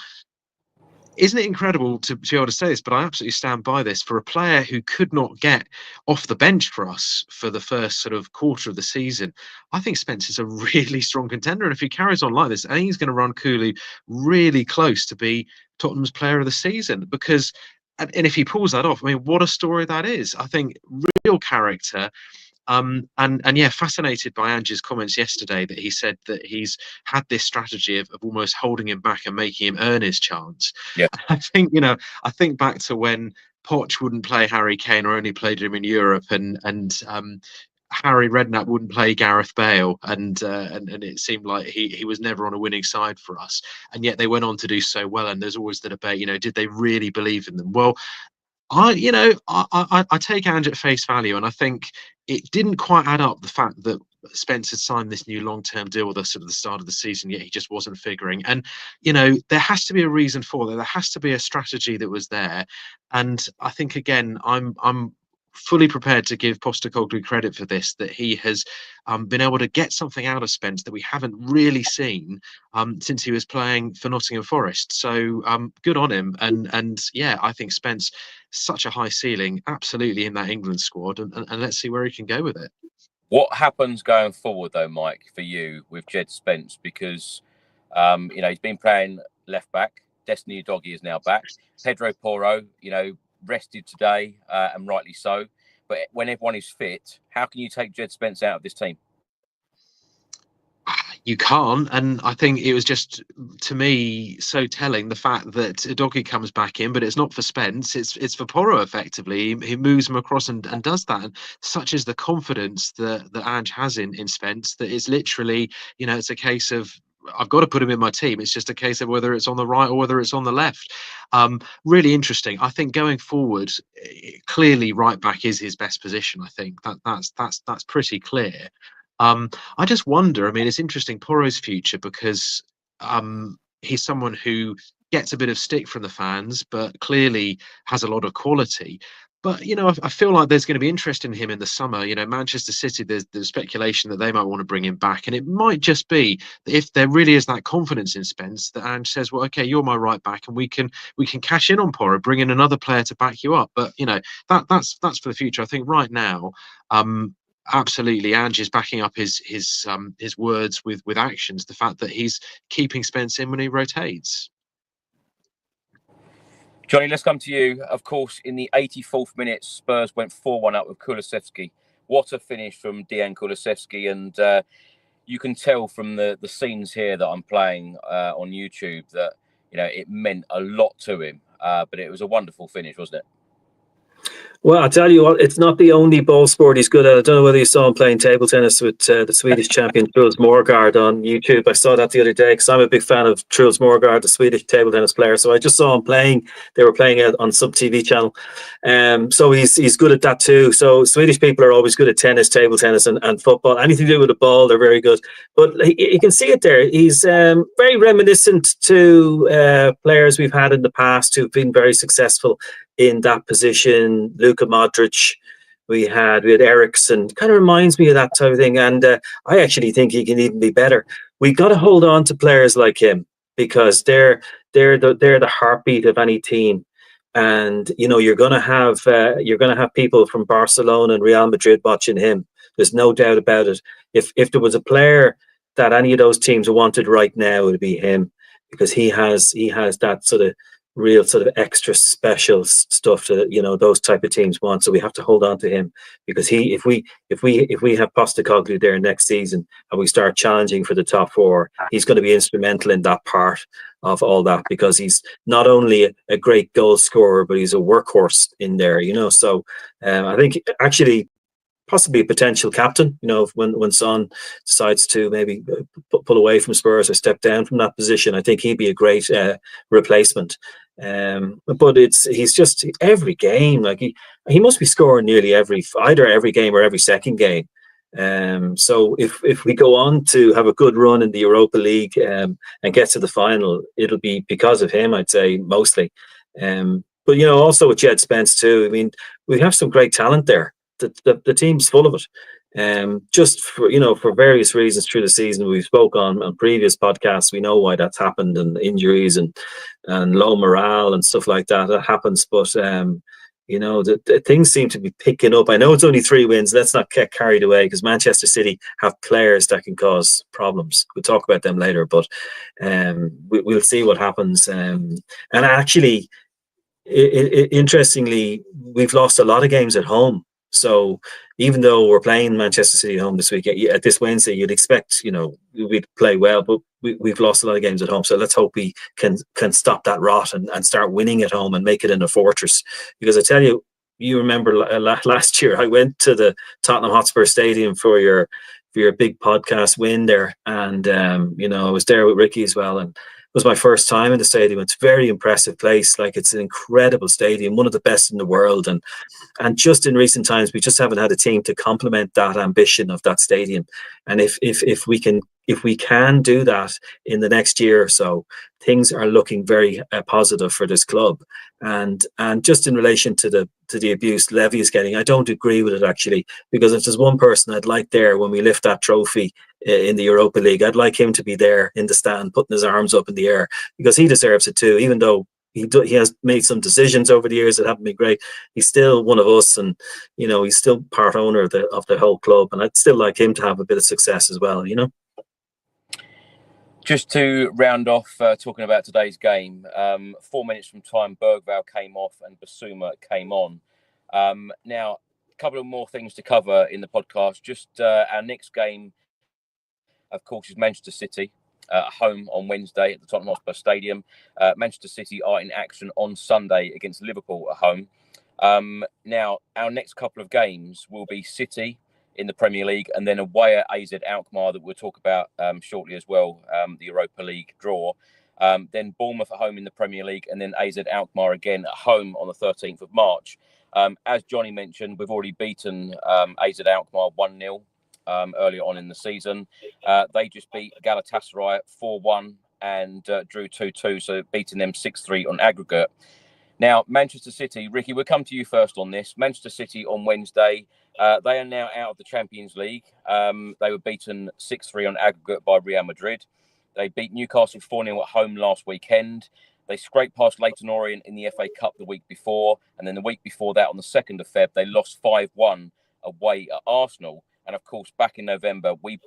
Isn't it incredible to be able to say this, but I absolutely stand by this, for a player who could not get off the bench for us for the first sort of quarter of the season. I think Spence is a really strong contender, and if he carries on like this, I think he's going to run Kulu really close to be Tottenham's player of the season, because, and if he pulls that off, I mean, what a story that is. I think real character. And yeah, fascinated by Ange's comments yesterday, that he said that he's had this strategy of almost holding him back and making him earn his chance. Yeah, I think, you know, I think back to when Poch wouldn't play Harry Kane or only played him in Europe, and Harry Redknapp wouldn't play Gareth Bale, and it seemed like he was never on a winning side for us, and yet they went on to do so well. And there's always the debate, did they really believe in them? Well, I take Ange at face value, and I think it didn't quite add up, the fact that Spence had signed this new long-term deal with us at the start of the season, yet he just wasn't figuring. And there has to be a reason for that. There has to be a strategy that was there, and I think again, I'm fully prepared to give Postecoglou credit for this, that he has been able to get something out of Spence that we haven't really seen since he was playing for Nottingham Forest. So good on him. And yeah, I think Spence, such a high ceiling, absolutely in that England squad, and let's see where he can go with it. What happens going forward, though, Mike, for you with Jed Spence? Because he's been playing left back. Destiny Udogie is now back. Pedro Porro, rested today, and rightly so. But when everyone is fit, how can you take Jed Spence out of this team? You can't, and I think it was just, to me, so telling, the fact that Udogie comes back in, but it's not for Spence, it's for Porro, effectively. He moves him across and does that. And such is the confidence that Ange has in Spence, that it's literally, it's a case of, I've got to put him in my team. It's just a case of whether it's on the right or whether it's on the left. Really interesting. I think going forward, clearly right back is his best position. I think that's pretty clear. I just wonder, it's interesting, Porro's future, because he's someone who gets a bit of stick from the fans, but clearly has a lot of quality. But, I feel like there's going to be interest in him in the summer. Manchester City, there's speculation that they might want to bring him back. And it might just be that if there really is that confidence in Spence, that Ange says, well, OK, you're my right back, and we can cash in on Porro, bring in another player to back you up. But, that's for the future. I think right now, absolutely, Ange is backing up his words with actions. The fact that he's keeping Spence in when he rotates. Johnny, let's come to you. Of course, in the 84th minute, Spurs went 4-1 up with Kulusevski. What a finish from Dejan Kulusevski. And you can tell from the scenes here that I'm playing on YouTube that, it meant a lot to him. But it was a wonderful finish, wasn't it? Well, I'll tell you what, it's not the only ball sport he's good at. I don't know whether you saw him playing table tennis with the Swedish champion Truls Morgard on YouTube. I saw that the other day because I'm a big fan of Truls Morgard, the Swedish table tennis player. So I just saw him playing. They were playing it on Sub TV channel. So he's good at that too. So Swedish people are always good at tennis, table tennis and football. Anything to do with a ball, they're very good. But you can see it there. He's very reminiscent to players we've had in the past who've been very successful in that position. Luka Modric, we had Ericsson. Kind of reminds me of that type of thing. And I actually think he can even be better. We got to hold on to players like him because they're the heartbeat of any team. And you're going to have people from Barcelona and Real Madrid watching him. There's no doubt about it. If there was a player that any of those teams wanted right now, it would be him, because he has that sort of real sort of extra special stuff that those type of teams want. So we have to hold on to him, because if we have Postecoglou there next season and we start challenging for the top four, he's going to be instrumental in that part of all that, because he's not only a great goal scorer, but he's a workhorse in there. So I think actually possibly a potential captain, when Son decides to maybe pull away from Spurs or step down from that position. I think he'd be a great replacement. But he's just every game, like he must be scoring nearly either every game or every second game. So if we go on to have a good run in the Europa League and get to the final, it'll be because of him, I'd say, mostly. But also with Jed Spence too. We have some great talent there. The team's full of it. Just for various reasons through the season, we've spoke on previous podcasts. We know why that's happened, and injuries and low morale and stuff like that. That happens, but the things seem to be picking up. I know it's only 3 wins. Let's not get carried away, because Manchester City have players that can cause problems. We'll talk about them later, but we'll see what happens. And actually, interestingly, we've lost a lot of games at home. So even though we're playing Manchester City at home this week, at this Wednesday, you'd expect, we'd play well, but we've lost a lot of games at home. So let's hope we can stop that rot and start winning at home and make it in a fortress. Because I tell you, you remember last year, I went to the Tottenham Hotspur Stadium for your big podcast win there, and I was there with Ricky as well, and it was my first time in the stadium. It's a very impressive place. Like, it's an incredible stadium, one of the best in the world, and just in recent times, we just haven't had a team to complement that ambition of that stadium. And if we can do that in the next year or so, things are looking very positive for this club. And just in relation to the abuse Levy is getting, I don't agree with it, actually, because if there's one person I'd like there when we lift that trophy in the Europa League, I'd like him to be there in the stand, putting his arms up in the air, because he deserves it too, even though he has made some decisions over the years that haven't been great. He's still one of us, and he's still part owner of the whole club, and I'd still like him to have a bit of success as well. Just to round off talking about today's game, 4 minutes from time, Bergvall came off and Basuma came on. Now, a couple of more things to cover in the podcast. Just our next game, of course, is Manchester City. Home on Wednesday at the Tottenham Hotspur Stadium. Manchester City are in action on Sunday against Liverpool at home. Now, our next couple of games will be City in the Premier League and then away at AZ Alkmaar, that we'll talk about shortly as well, the Europa League draw. Then Bournemouth at home in the Premier League, and then AZ Alkmaar again at home on the 13th of March. As Johnny mentioned, we've already beaten AZ Alkmaar 1-0. Earlier on in the season. They just beat Galatasaray 4-1 and drew 2-2, so beating them 6-3 on aggregate. Now, Manchester City, Ricky, we'll come to you first on this. Manchester City on Wednesday, they are now out of the Champions League. They were beaten 6-3 on aggregate by Real Madrid. They beat Newcastle 4-0 at home last weekend. They scraped past Leyton Orient in the FA Cup the week before, and then the week before that, on the 2nd of Feb, they lost 5-1 away at Arsenal. And of course, back in November, we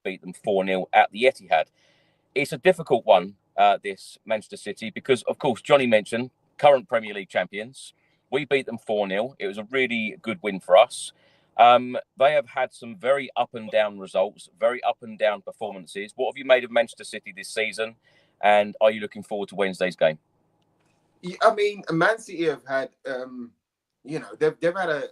beat them 4-0 at the Etihad. It's a difficult one, this Manchester City, because, of course, Johnny mentioned current Premier League champions. We beat them 4-0. It was a really good win for us. They have had some very up and down results, very up and down performances. What have you made of Manchester City this season? And are you looking forward to Wednesday's game? Yeah, I mean, Man City have had, they've had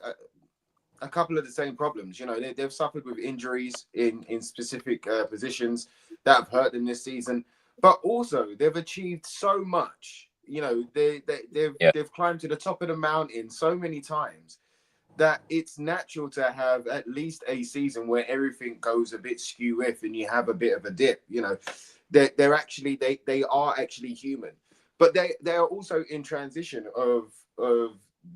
a couple of the same problems. They've suffered with injuries in specific positions that have hurt them this season, but also they've achieved so much. They've climbed to the top of the mountain so many times that it's natural to have at least a season where everything goes a bit skew-if and you have a bit of a dip. They are actually human, but they are also in transition of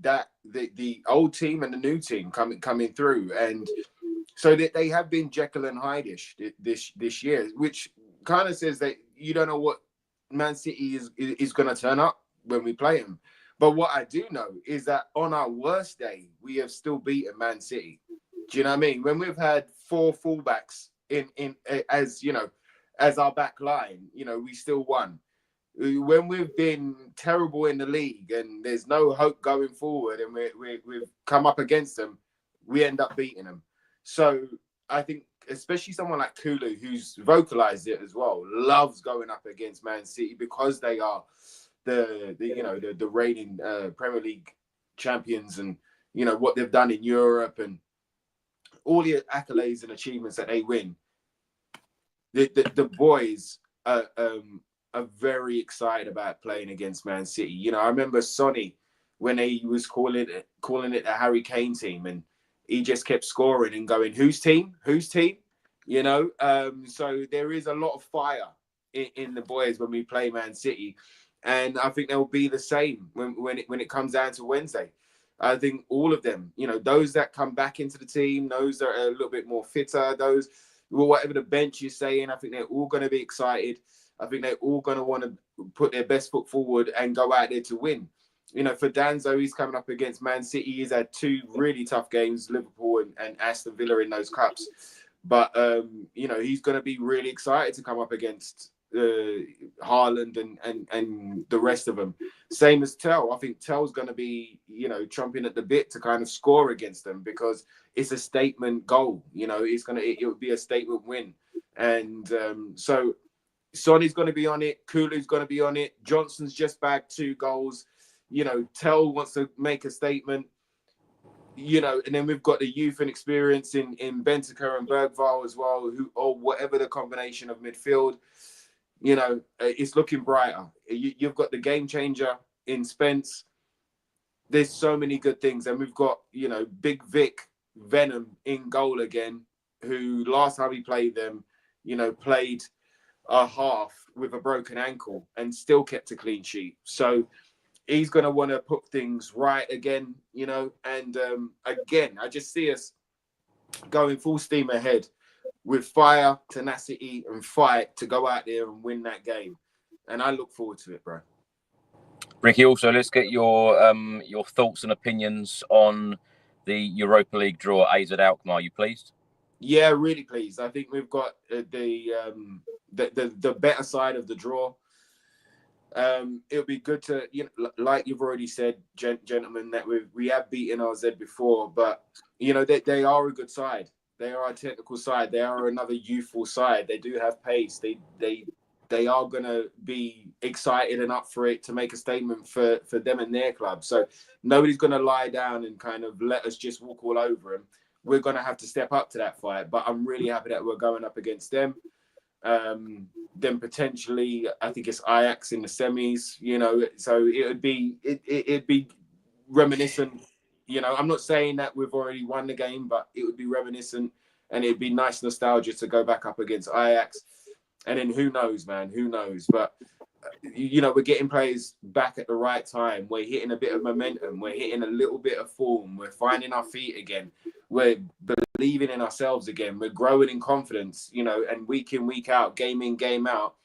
that the old team and the new team coming through, and so that they have been Jekyll and Hyde-ish this year, which kind of says that you don't know what Man City is going to turn up when we play them. But what I do know is that on our worst day, we have still beaten Man City. Do you know what I mean? When we've had 4 fullbacks in as our back line, we still won. When we've been terrible in the league and there's no hope going forward, and we've come up against them, we end up beating them. So I think, especially someone like Kulu, who's vocalized it as well, loves going up against Man City because they are the reigning Premier League champions, and what they've done in Europe and all the accolades and achievements that they win. The boys are very excited about playing against Man City. I remember Sonny when he was calling it a Harry Kane team, and he just kept scoring and going, "Whose team? Whose team?" So there is a lot of fire in the boys when we play Man City, and I think they'll be the same when it comes down to Wednesday. I think all of them, those that come back into the team, those that are a little bit more fitter, those whatever the bench is saying, I think they're all going to be excited. I think they're all going to want to put their best foot forward and go out there to win. For Danso, he's coming up against Man City. He's had 2 really tough games, Liverpool and Aston Villa in those cups. But, he's going to be really excited to come up against Haaland and the rest of them. Same as Tel. I think Tel's going to be, chomping at the bit to kind of score against them, because it's a statement goal. It would be a statement win. And so Sonny's going to be on it. Kulu's going to be on it. Johnson's just bagged 2 goals. Tel wants to make a statement. you know, and then we've got the youth and experience in Bentaker and Bergvall as well, who, or whatever the combination of midfield, you know, it's looking brighter. You've got the game changer in Spence. There's so many good things. And we've got, you know, Big Vic Venom in goal again, who last time he played them, you know, played a half with a broken ankle and still kept a clean sheet. So he's going to want to put things right again, you know. And again, I just see us going full steam ahead with fire, tenacity, and fight to go out there and win that game. And I look forward to it, bro. Ricky, also, let's get your thoughts and opinions on the Europa League draw at AZ Alkmaar. Are you pleased? Yeah, really pleased. I think we've got the better side of the draw. It'll be good to, you know, like you've already said, gentlemen, that we have beaten RZ before, but you know they are a good side. They are a technical side. They are another youthful side. They do have pace. They are gonna be excited and up for it to make a statement for them and their club. So nobody's gonna lie down and kind of let us just walk all over them. We're gonna have to step up to that fight. But I'm really happy that we're going up against them. Then potentially, I think it's Ajax in the semis, you know, so it'd be reminiscent, you know. I'm not saying that we've already won the game, but it would be reminiscent, and it'd be nice nostalgia to go back up against Ajax. And then who knows, man, who knows? But you know, we're getting players back at the right time. We're hitting a bit of momentum. We're hitting a little bit of form. We're finding our feet again. We're believing in ourselves again. We're growing in confidence, you know, and week in, week out, game in, game out,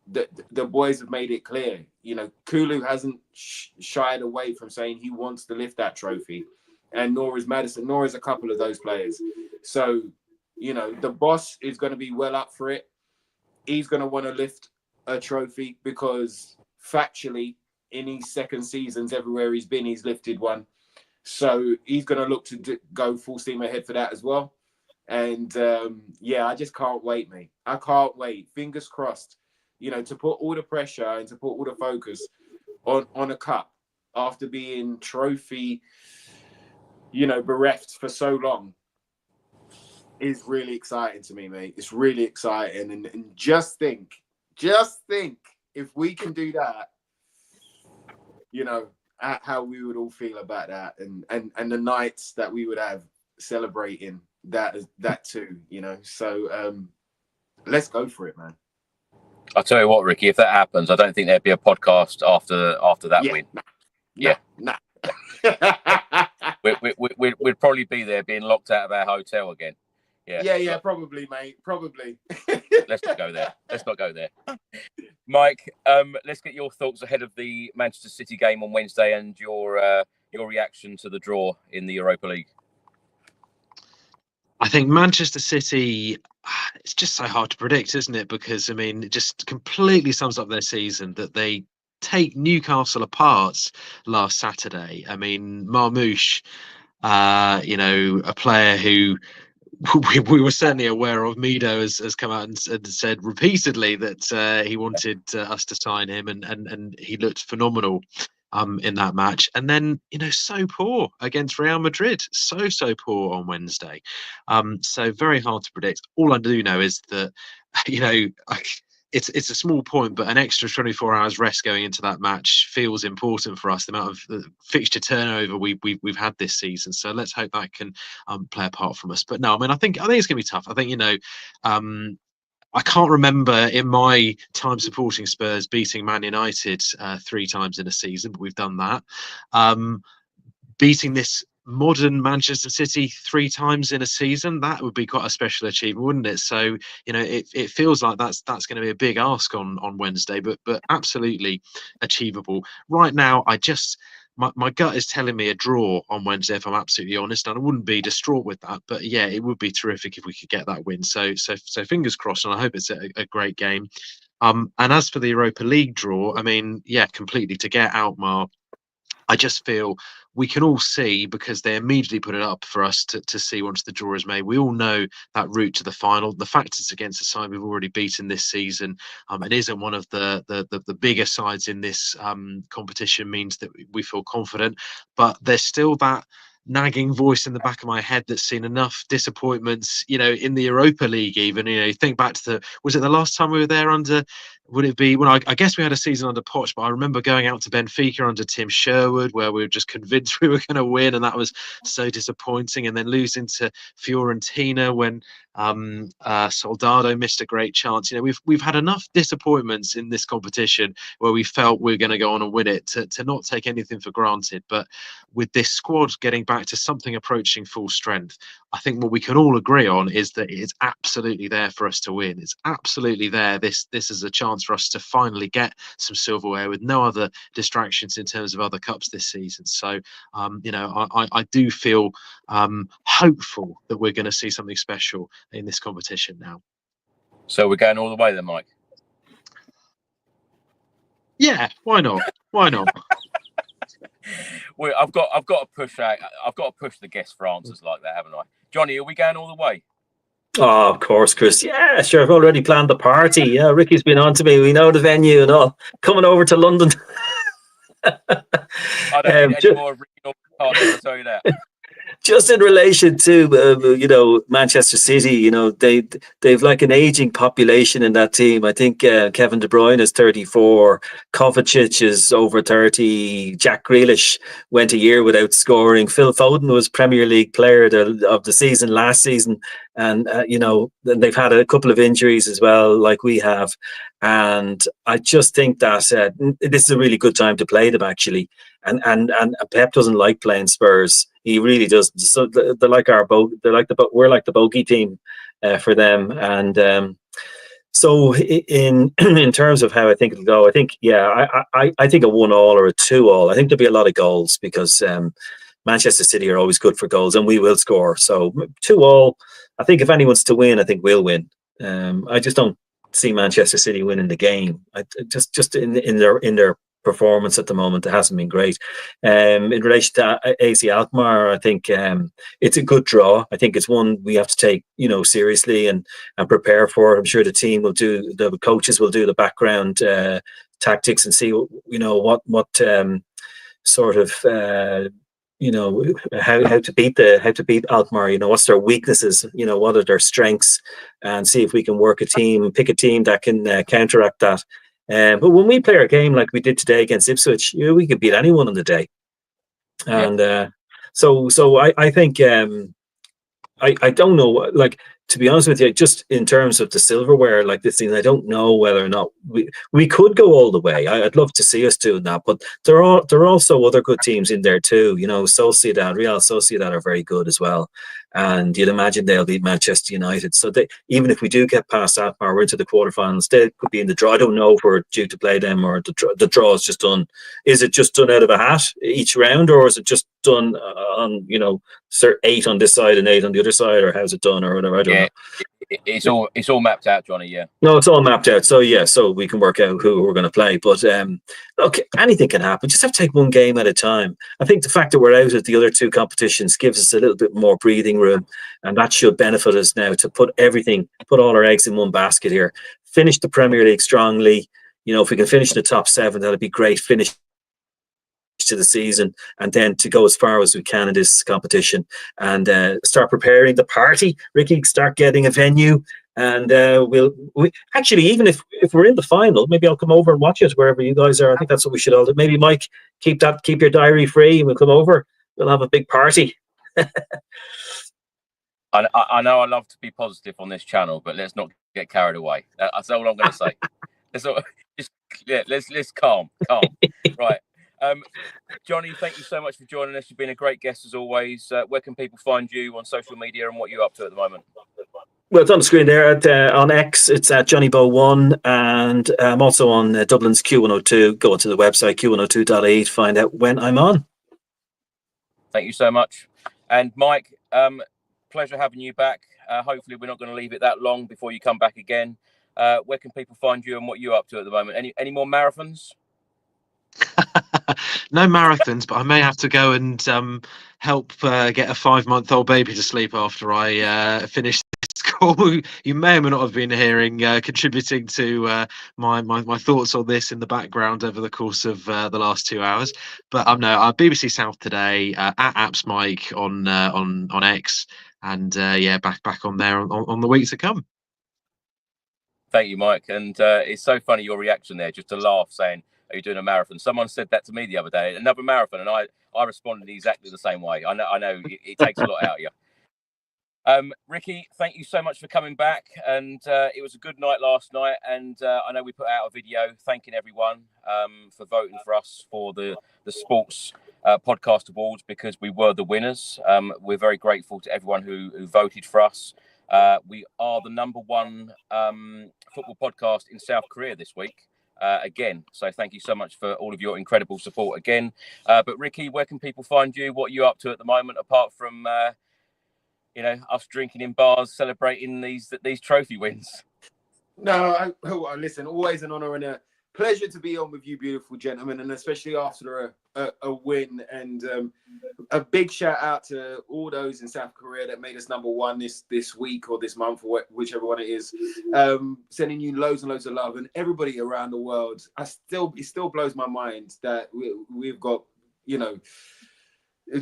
the boys have made it clear. You know, Kulu hasn't shied away from saying he wants to lift that trophy, and nor is Madison, nor is a couple of those players. So, you know, the boss is going to be well up for it. He's going to want to lift a trophy because factually in his second seasons everywhere he's been, he's lifted one. So he's going to look to go full steam ahead for that as well. And yeah, I just can't wait, mate. I can't wait. Fingers crossed, you know, to put all the pressure and to put all the focus on a cup after being trophy, you know, bereft for so long is really exciting to me, mate. It's really exciting. And just think if we can do that, you know, how we would all feel about that, and the nights that we would have celebrating that too, you know. So let's go for it, man. I'll tell you what, Ricky, if that happens, I don't think there'd be a podcast after that win. Nah. We'd probably be there being locked out of our hotel again. Yeah, probably, mate. Probably. Let's not go there. Mike, let's get your thoughts ahead of the Manchester City game on Wednesday and your reaction to the draw in the Europa League. I think Manchester City, it's just so hard to predict, isn't it? Because, I mean, it just completely sums up their season that they take Newcastle apart last Saturday. I mean, Marmoush, you know, a player who we were certainly aware of. Mido has come out and said repeatedly that he wanted us to sign him, and he looked phenomenal in that match. And then, you know, so poor against Real Madrid, so poor on Wednesday. So very hard to predict. All I do know is that, you know, it's a small point, but an extra 24 hours rest going into that match feels important for us. The amount of fixture turnover we've had this season, so let's hope that can play a part from us. But no, I mean, I think it's going to be tough. I think, you know, I can't remember in my time supporting Spurs beating Man United 3 times in a season, but we've done that. Beating this modern Manchester City 3 times in a season, that would be quite a special achievement, wouldn't it? So, you know, it feels like that's going to be a big ask on Wednesday, but absolutely achievable. Right now, my gut is telling me a draw on Wednesday, if I'm absolutely honest, and I wouldn't be distraught with that. But yeah, it would be terrific if we could get that win. So fingers crossed, and I hope it's a great game. And as for the Europa League draw, I mean, yeah, completely to get Alkmaar, I just feel we can all see, because they immediately put it up for us to see once the draw is made. We all know that route to the final. The fact it's against a side we've already beaten this season, it isn't one of the bigger sides in this competition, means that we feel confident. But there's still that nagging voice in the back of my head that's seen enough disappointments, in the Europa League even. Think back to was it the last time we were there under, would it be, well, I guess we had a season under Poch, but I remember going out to Benfica under Tim Sherwood where we were just convinced we were going to win, and that was so disappointing. And then losing to Fiorentina when Soldado missed a great chance. We've had enough disappointments in this competition where we felt we were going to go on and win it to not take anything for granted. But with this squad getting back to something approaching full strength, I think what we can all agree on is that it's absolutely there for us to win. It's absolutely there. This is a chance for us to finally get some silverware with no other distractions in terms of other cups this season. So, I do feel hopeful that we're going to see something special in this competition now. So we're going all the way then, Mike? Yeah, why not? Why not? Well, I've got to push out. I've got to push the guests for answers like that, haven't I? Johnny, are we going all the way? Oh, of course, Chris. Yeah, sure. I've already planned the party. Yeah, Ricky's been on to me. We know the venue and all. Coming over to London. I don't need any more regional parties, I'll tell you that. Just in relation to Manchester City, they've like an aging population in that team. I think Kevin De Bruyne is 34, Kovacic is over 30, Jack Grealish went a year without scoring. Phil Foden was Premier League player of the season last season, and they've had a couple of injuries as well, like we have. And I just think that this is a really good time to play them, actually. And Pep doesn't like playing Spurs. He really doesn't. So they're like we're like the bogey team for them. And so in terms of how I think it'll go, I think I think a 1-1 or a 2-2. I think there'll be a lot of goals because Manchester City are always good for goals, and we will score. So 2-2. I think if anyone's to win, I think we'll win. I just don't see Manchester City winning the game. Just in their performance at the moment, it hasn't been great. In relation to AC Alkmaar, I think it's a good draw. I think it's one we have to take seriously and prepare for. I'm sure the coaches will do the background tactics and see what sort of how to beat Alkmaar. What's their weaknesses, what are their strengths, and see if we can pick a team that can counteract that. But when we play our game like we did today against Ipswich, we could beat anyone on the day. And so I think I don't know, like, to be honest with you, just in terms of the silverware, like this thing, I don't know whether or not we could go all the way. I'd love to see us doing that, but there are also other good teams in there too. Real Sociedad are very good as well, and you'd imagine they'll beat Manchester United. So even if we do get past Alkmaar, we're into the quarterfinals. They could be in the draw. I don't know if we're due to play them or the draw is just done. Is it just done out of a hat each round, or is it just done on 8 on this side and 8 on the other side, or how's it done, or whatever? I don't know. It's all mapped out, Johnny. Yeah. No, it's all mapped out. So so we can work out who we're going to play. But look, anything can happen. Just have to take one game at a time. I think the fact that we're out of the other 2 competitions gives us a little bit more breathing room, and that should benefit us now to put all our eggs in one basket here. Finish the Premier League strongly. If we can finish in the top 7, that'd be great. Finish to the season, and then to go as far as we can in this competition, and start preparing the party. Ricky, start getting a venue, and we actually, even if we're in the final, maybe I'll come over and watch it wherever you guys are. I think that's what we should all do. Maybe Mike, keep your diary free, and we'll come over. We'll have a big party. I know I love to be positive on this channel, but let's not get carried away. That's all I'm going to say. Let's calm. Right. Johnny, thank you so much for joining us. You've been a great guest as always. Where can people find you on social media, and what you're up to at the moment? Well, it's on the screen there on X. It's at Johnny Bowe1, and I'm also on Dublin's Q102. Go onto the website q102.ie to find out when I'm on. Thank you so much. And Mike, pleasure having you back. Hopefully we're not going to leave it that long before you come back again. Where can people find you and what you're up to at the moment? Any more marathons? No marathons, but I may have to go and help get a 5-month-old baby to sleep after I finish this Paul, you may or may not have been hearing, contributing to my thoughts on this in the background over the course of the last 2 hours. But I'm BBC South today, at Apps Mike on X, and back on there on the week to come. Thank you, Mike. And it's so funny your reaction there, just to laugh, saying, "Are you doing a marathon?" Someone said that to me the other day, another marathon, and I responded exactly the same way. I know it takes a lot out of you. Ricky, thank you so much for coming back, and it was a good night last night. And I know we put out a video thanking everyone for voting for us for the Sports Podcast Awards, because we were the winners. We're very grateful to everyone who voted for us. We are the #1 football podcast in South Korea this week. Again, so thank you so much for all of your incredible support again. But Ricky, where can people find you? What are you up to at the moment, apart from us drinking in bars, celebrating these trophy wins? No, listen, always an honour and a pleasure to be on with you, beautiful gentlemen, and especially after a win. And a big shout out to all those in South Korea that made us #1 this week or this month, or whichever one it is. Sending you loads and loads of love, and everybody around the world. It still blows my mind that we've got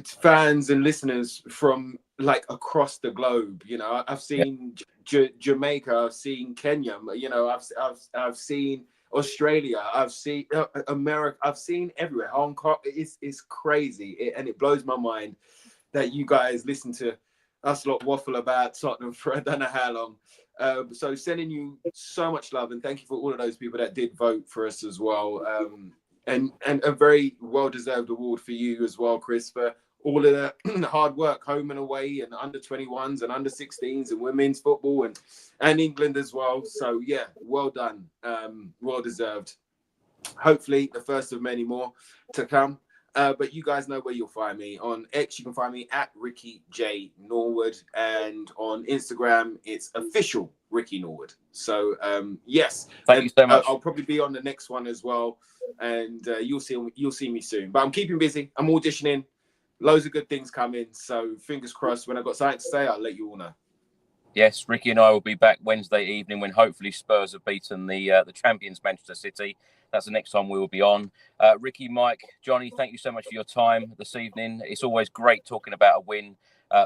fans and listeners from like across the globe. I've seen Jamaica, I've seen Kenya, I've seen Australia, I've seen America, I've seen everywhere. Hong Kong. It's crazy, and it blows my mind that you guys listen to us lot waffle about Tottenham for I don't know how long. So sending you so much love, and thank you for all of those people that did vote for us as well. And a very well-deserved award for you as well, Chris, for all of the hard work, home and away, and under-21s and under-16s and women's football and England as well. So, yeah, well done. Well-deserved. Hopefully, the first of many more to come. But you guys know where you'll find me. On X, you can find me at Ricky J Norwood. And on Instagram, it's official Ricky Norwood. So, yes. Thank you so much. I'll probably be on the next one as well. And you'll see me soon. But I'm keeping busy. I'm auditioning. Loads of good things coming. So, fingers crossed. When I've got something to say, I'll let you all know. Yes, Ricky and I will be back Wednesday evening when hopefully Spurs have beaten the champions Manchester City. That's the next time we will be on. Ricky, Mike, Johnny, thank you so much for your time this evening. It's always great talking about a win.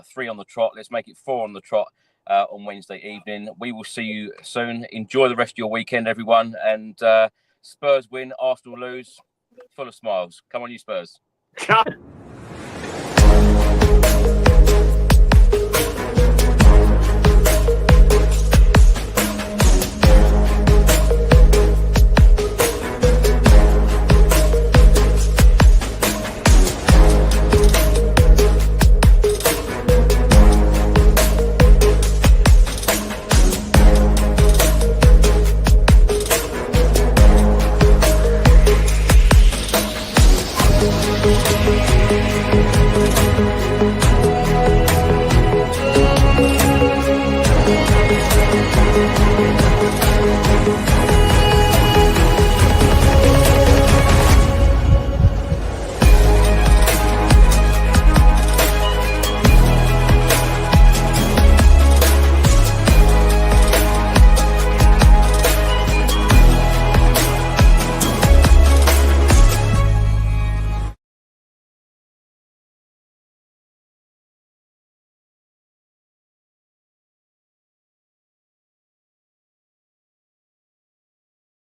3 on the trot. Let's make it 4 on the trot on Wednesday evening. We will see you soon. Enjoy the rest of your weekend, everyone. And Spurs win, Arsenal lose. Full of smiles. Come on, you Spurs.